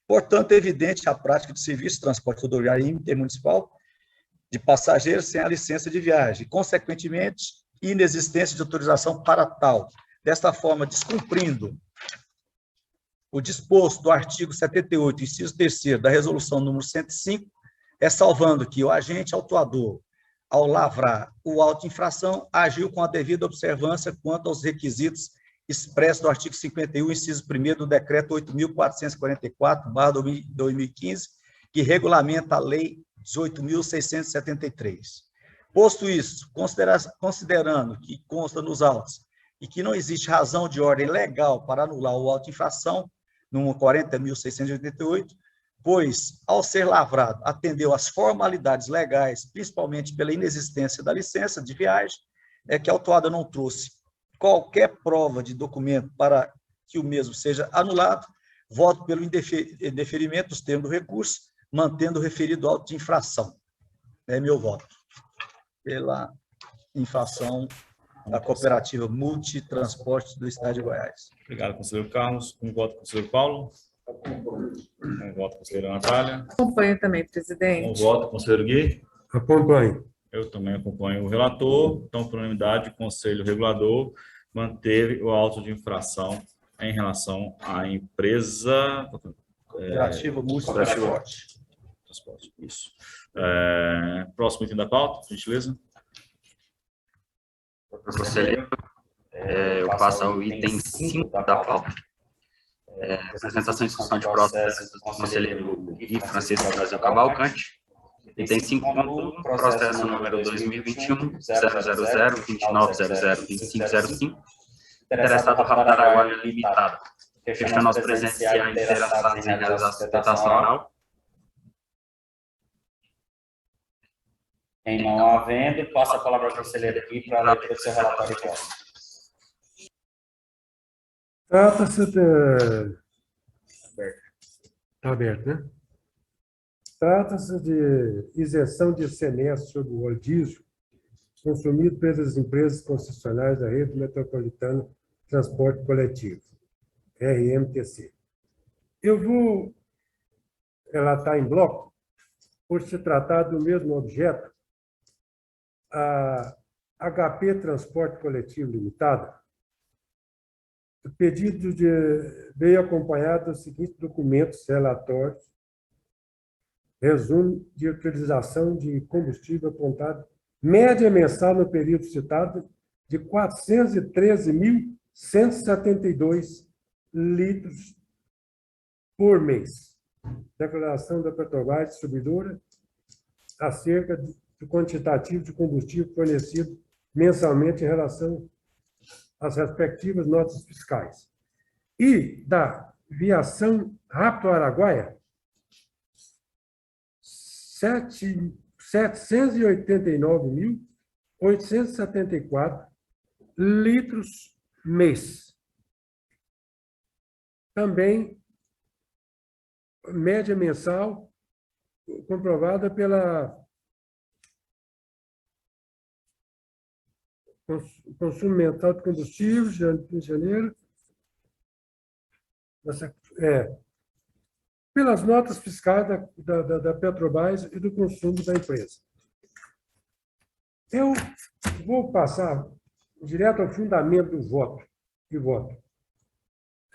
Portanto, é evidente a prática de serviço de transporte rodoviário intermunicipal de passageiros sem a licença de viagem, consequentemente, inexistência de autorização para tal. Desta forma, descumprindo o disposto do artigo 78, inciso 3º da resolução número 105, ressalvando que o agente autuador, ao lavrar o auto de infração, agiu com a devida observância quanto aos requisitos expressos do artigo 51, inciso 1º do decreto 8.444/2015, que regulamenta a lei 18.673. Posto isso, considerando que consta nos autos e que não existe razão de ordem legal para anular o auto de infração, no 40.688, pois, ao ser lavrado, atendeu às formalidades legais, principalmente pela inexistência da licença de viagem, é que a autuada não trouxe qualquer prova de documento para que o mesmo seja anulado, voto pelo indeferimento dos termos do recurso, mantendo o referido auto de infração. É meu voto. Pela infração da cooperativa Multitransporte do Estado de Goiás. Obrigado, conselheiro Carlos. Um voto, conselheiro Paulo. Um voto, conselheira Natália. Acompanho também, Um presidente. voto, conselheiro Gui. Acompanho. Eu também acompanho o relator. Então, por unanimidade, o Conselho Regulador manteve o auto de infração em relação à empresa... Cooperativa Multitransporte. Transporte, isso. Próximo item da pauta, por gentileza. Conselheiro, eu passo ao item 5 da pauta. Apresentação e discussão de processo do conselheiro Gui Francisco Brasil Cavalcante. Item 5.1, processo número 2021-000-2900-2505, interessado Raptar Araguaia Limitada, questionando aos presenciais interessados em realizar a sustentação oral. Em não havendo, passa a palavra ao conselheiro aqui para a leitura do seu relatório. Trata-se de... Está aberto, né? Trata-se de isenção de ICMS sobre o óleo diesel consumido pelas empresas concessionárias da Rede Metropolitana de Transporte Coletivo, RMTC. Eu vou relatar em bloco, por se tratar do mesmo objeto, a HP Transporte Coletivo Limitada. O pedido veio acompanhado dos seguintes documentos relatórios: resumo de utilização de combustível apontado, média mensal no período citado, de 413.172 litros por mês. Declaração da Petrobras Distribuidora acerca do quantitativo de combustível fornecido mensalmente em relação às respectivas notas fiscais. E da Viação Rápido Araguaia, 789.874 litros mês. Também média mensal comprovada pela consumo mental de combustível em janeiro, pelas notas fiscais da Petrobras e do consumo da empresa. Eu vou passar direto ao fundamento do voto.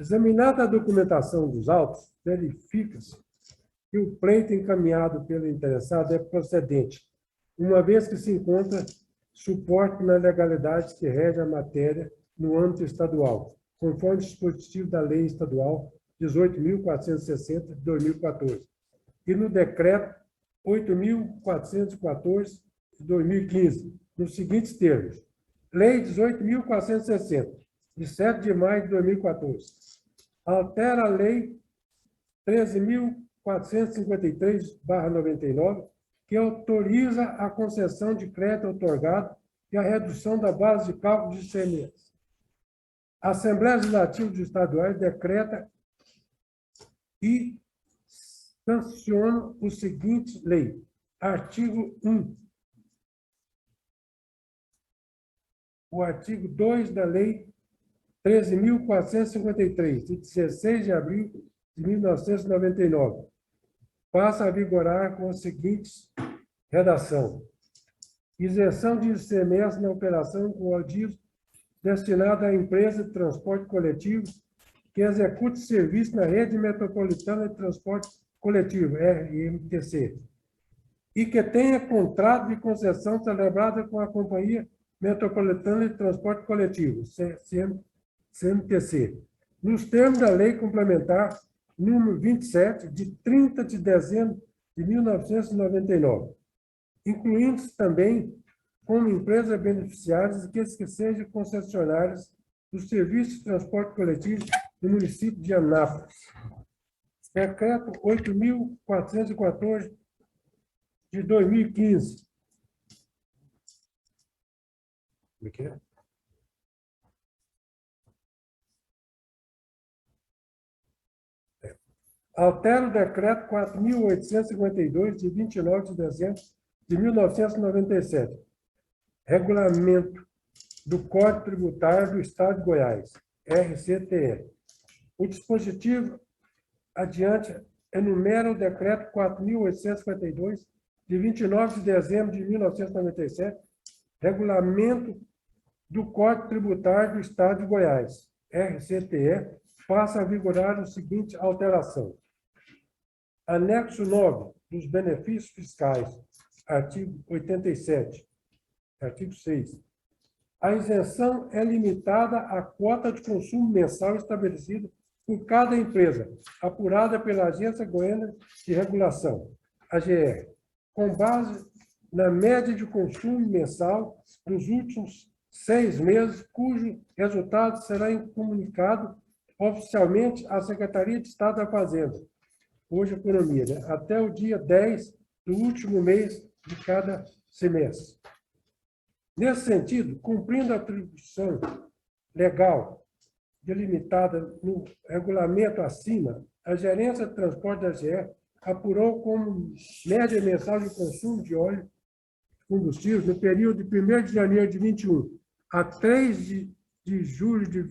Examinada a documentação dos autos, verifica-se que o pleito encaminhado pelo interessado é procedente, uma vez que se encontra suporte na legalidade que rege a matéria no âmbito estadual, conforme o dispositivo da Lei Estadual 18.460, de 2014, e no Decreto 8.414, de 2015, nos seguintes termos: Lei 18.460, de 7 de maio de 2014, altera a Lei 13.453/99, que autoriza a concessão de crédito otorgado e a redução da base de cálculo de ICMS. A Assembleia Legislativa do Estado do Goiás decreta e sanciona o seguinte lei. Artigo 1. O artigo 2 da Lei 13.453, de 16 de abril de 1999, passa a vigorar com a seguinte redação: isenção de ICMS na operação com óleo diesel destinada à empresa de transporte coletivo que execute serviço na Rede Metropolitana de Transporte Coletivo, RMTC, e que tenha contrato de concessão celebrado com a Companhia Metropolitana de Transporte Coletivo, CMTC, nos termos da Lei Complementar número 27, de 30 de dezembro de 1999, incluindo-se também como empresas beneficiárias que sejam concessionárias dos serviços de transporte coletivo no município de Anápolis. Decreto 8.414 de 2015. Como é que é? Altera o decreto 4.852, de 29 de dezembro de 1997, regulamento do Código Tributário do Estado de Goiás, RCTE. O dispositivo adiante enumera o decreto 4.852, de 29 de dezembro de 1997, regulamento do Código Tributário do Estado de Goiás, RCTE, passa a vigorar a seguinte alteração. Anexo 9 dos benefícios fiscais, artigo 87, artigo 6. A isenção é limitada à quota de consumo mensal estabelecida por cada empresa, apurada pela Agência Goiana de Regulação, AGR, com base na média de consumo mensal dos últimos 6 meses, cujo resultado será comunicado oficialmente à Secretaria de Estado da Fazenda, hoje Economia, né? Até o dia 10 do último mês de cada semestre. Nesse sentido, cumprindo a atribuição legal delimitada no regulamento acima, a Gerência de Transporte da GE apurou como média mensal de consumo de óleo combustível no período de 1º de janeiro de 21 a 3 de julho de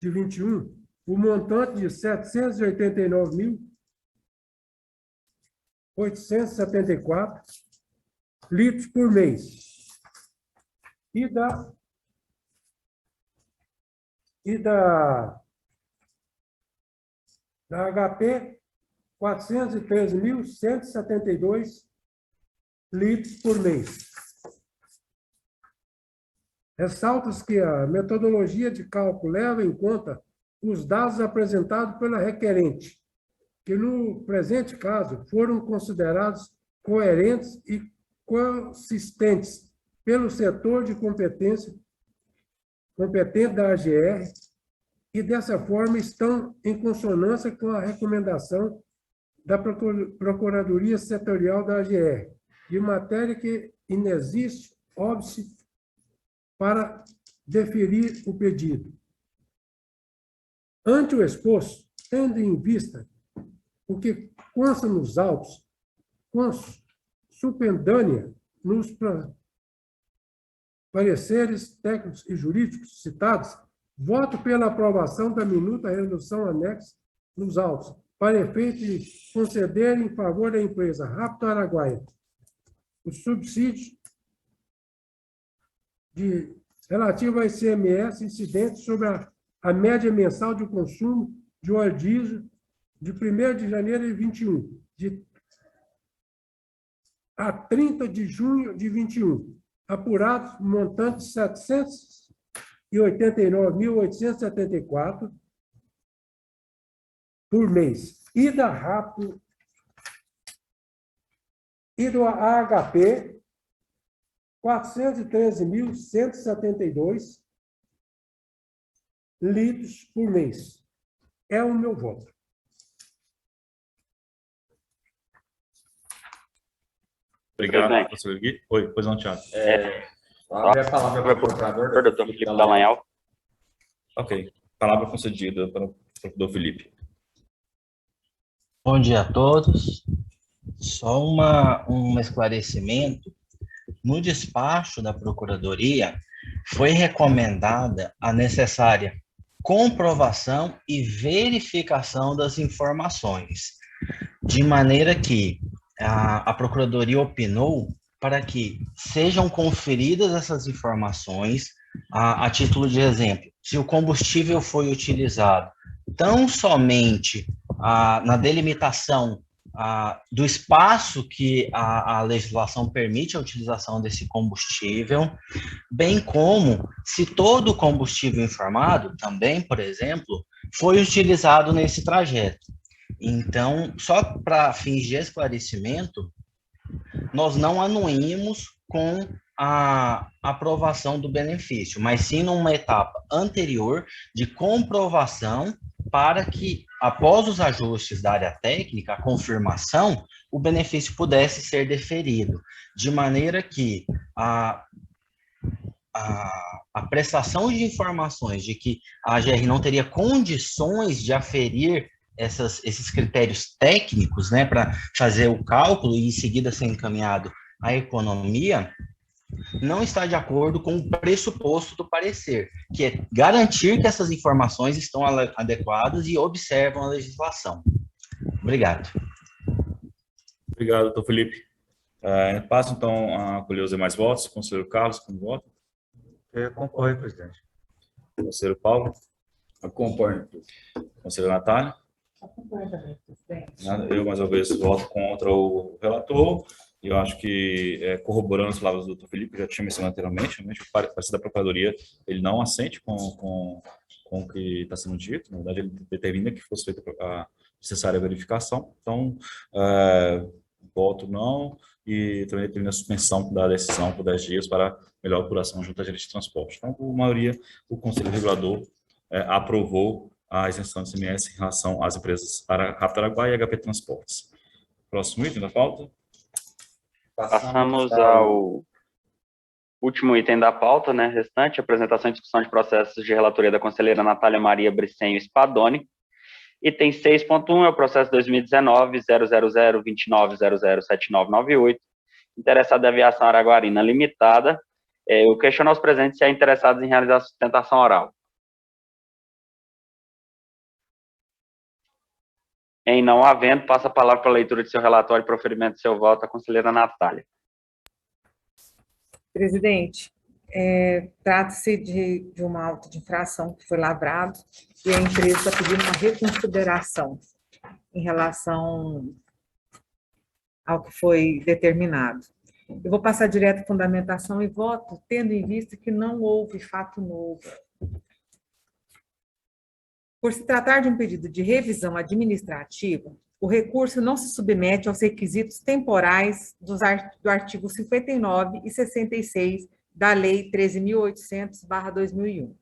21, o montante de 789.874 litros por mês. E da HP, 413.172 litros por mês. Ressalta-se que a metodologia de cálculo leva em conta os dados apresentados pela requerente, que no presente caso foram considerados coerentes e consistentes pelo setor de competente da AGR e, dessa forma, estão em consonância com a recomendação da Procuradoria Setorial da AGR, de matéria que inexiste óbice para deferir o pedido. Ante o exposto, tendo em vista o que consta nos autos, supendânea nos pareceres técnicos e jurídicos citados, voto pela aprovação da minuta resolução anexa nos autos, para efeito de conceder em favor da empresa Rapto Araguaia o subsídio relativo a ICMS incidente sobre a média mensal de consumo de óleo diesel de 1º de janeiro de 21 a 30 de junho de 21, apurados montante 789.874 por mês. E da Rapto e do AHP, 413.172 litros por mês. É o meu voto. Obrigado, professor Gui. Oi, pois não, Thiago. Abre a palavra para o procurador. Doutor Felipe Dallagnol. Ok. Palavra concedida para o procurador Felipe. Bom dia a todos. Só um esclarecimento. No despacho da Procuradoria, foi recomendada a necessária comprovação e verificação das informações, de maneira que a Procuradoria opinou para que sejam conferidas essas informações, a título de exemplo, se o combustível foi utilizado tão somente na delimitação do espaço que a legislação permite a utilização desse combustível, bem como se todo o combustível informado, também, por exemplo, foi utilizado nesse trajeto. Então, só para fins de esclarecimento, nós não anuímos com a aprovação do benefício, mas sim numa etapa anterior de comprovação para que, após os ajustes da área técnica, a confirmação, o benefício pudesse ser deferido, de maneira que a prestação de informações de que a AGR não teria condições de aferir esses critérios técnicos, né, para fazer o cálculo e em seguida ser encaminhado à economia, não está de acordo com o pressuposto do parecer, que é garantir que essas informações estão adequadas e observam a legislação. Obrigado. Obrigado, doutor Felipe. Passo, então, a colher os demais votos. Conselheiro Carlos, como vota? Concorre, presidente. Conselheiro Paulo? Concordo. Conselheiro Natália? Acompanho também, presidente. Eu, mais uma vez, voto contra o relator. E eu acho que, corroborando as palavras do doutor Felipe, já tinha mencionado anteriormente, o parecer da Procuradoria, ele não assente com o que está sendo dito. Na verdade, ele determina que fosse feita a necessária verificação. Então, voto não, e também determina a suspensão da decisão por 10 dias para melhor apuração junto à gerente de transporte. Então, por maioria, o Conselho Regulador aprovou a isenção do ICMS em relação às empresas Raptaraguá e HP Transportes. Próximo item da pauta. Passamos ao último item da pauta, né, restante, apresentação e discussão de processos de relatoria da conselheira Natália Maria Bricenho Spadoni. Item 6.1 é o processo 2019-00029007998, interessado em aviação araguarina limitada. Eu questiono aos presentes se há interessados em realizar sustentação oral. Em não havendo, passa a palavra para a leitura de seu relatório e proferimento de seu voto à conselheira Natália. Presidente, trata-se de uma auto de infração que foi lavrado e a empresa está pedindo uma reconsideração em relação ao que foi determinado. Eu vou passar direto à fundamentação e voto, tendo em vista que não houve fato novo. Por se tratar de um pedido de revisão administrativa, o recurso não se submete aos requisitos temporais do artigo 59 e 66 da Lei 13.800/2001.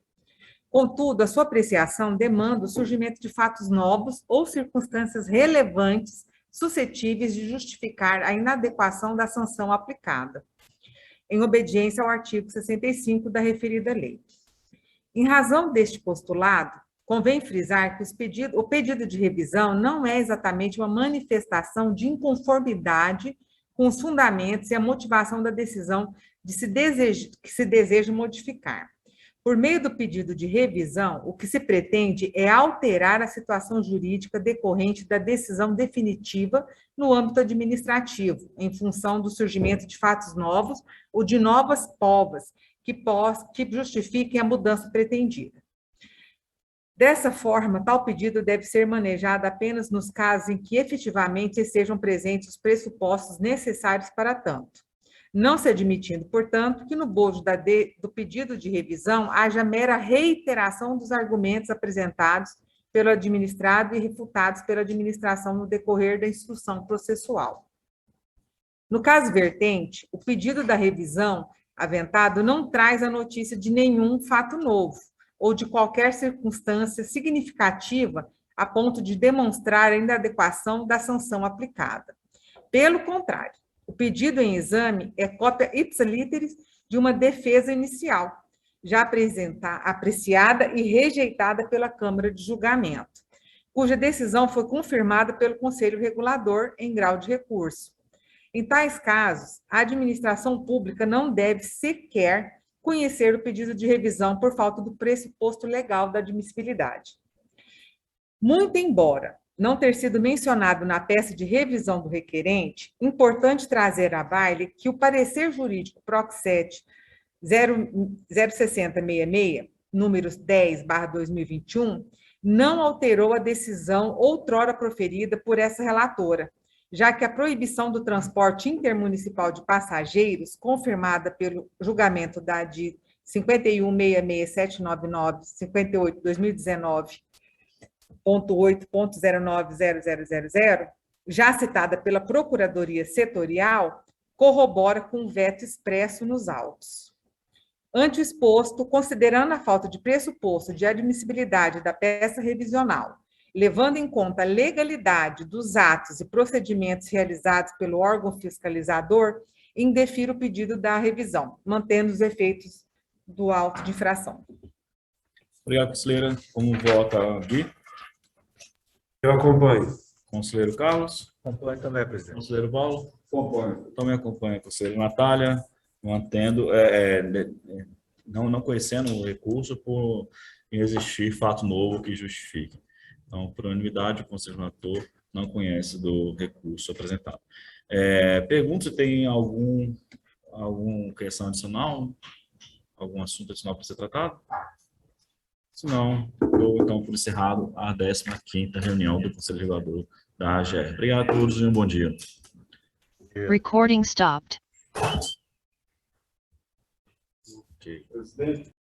Contudo, a sua apreciação demanda o surgimento de fatos novos ou circunstâncias relevantes suscetíveis de justificar a inadequação da sanção aplicada, em obediência ao artigo 65 da referida lei. Em razão deste postulado, convém frisar que o pedido de revisão não é exatamente uma manifestação de inconformidade com os fundamentos e a motivação da decisão que se deseja modificar. Por meio do pedido de revisão, o que se pretende é alterar a situação jurídica decorrente da decisão definitiva no âmbito administrativo, em função do surgimento de fatos novos ou de novas provas que justifiquem a mudança pretendida. Dessa forma, tal pedido deve ser manejado apenas nos casos em que efetivamente estejam presentes os pressupostos necessários para tanto, não se admitindo, portanto, que no bojo do pedido de revisão haja mera reiteração dos argumentos apresentados pelo administrado e refutados pela administração no decorrer da instrução processual. No caso vertente, o pedido da revisão aventado não traz a notícia de nenhum fato novo, ou de qualquer circunstância significativa a ponto de demonstrar a inadequação da sanção aplicada. Pelo contrário, o pedido em exame é cópia ipsa literis de uma defesa inicial, já apreciada e rejeitada pela Câmara de Julgamento, cuja decisão foi confirmada pelo Conselho Regulador em grau de recurso. Em tais casos, a administração pública não deve sequer conhecer o pedido de revisão por falta do pressuposto legal da admissibilidade. Muito embora não ter sido mencionado na peça de revisão do requerente, importante trazer à baile que o parecer jurídico PROC 7 06066, números 10/2021, não alterou a decisão outrora proferida por essa relatora, já que a proibição do transporte intermunicipal de passageiros, confirmada pelo julgamento da DI 51.66799, 58/2019.8.0900000, já citada pela Procuradoria Setorial, corrobora com o veto expresso nos autos. Ante o exposto, considerando a falta de pressuposto de admissibilidade da peça revisional, levando em conta a legalidade dos atos e procedimentos realizados pelo órgão fiscalizador, indefiro o pedido da revisão, mantendo os efeitos do auto de infração. Obrigado, conselheira. Como vota Gui? Eu acompanho. Conselheiro Carlos? Acompanho também, presidente. Conselheiro Paulo? Acompanho. Também acompanha a conselheira Natália, mantendo, não conhecendo o recurso por existir fato novo que justifique. Então, por unanimidade, o conselheiro relator não conhece do recurso apresentado. Pergunto se tem alguma questão adicional, algum assunto adicional para ser tratado? Se não, eu então por encerrado a 15ª reunião do Conselho Regulador da AGR. Obrigado a todos e um bom dia. Recording stopped. Ok. Presidente.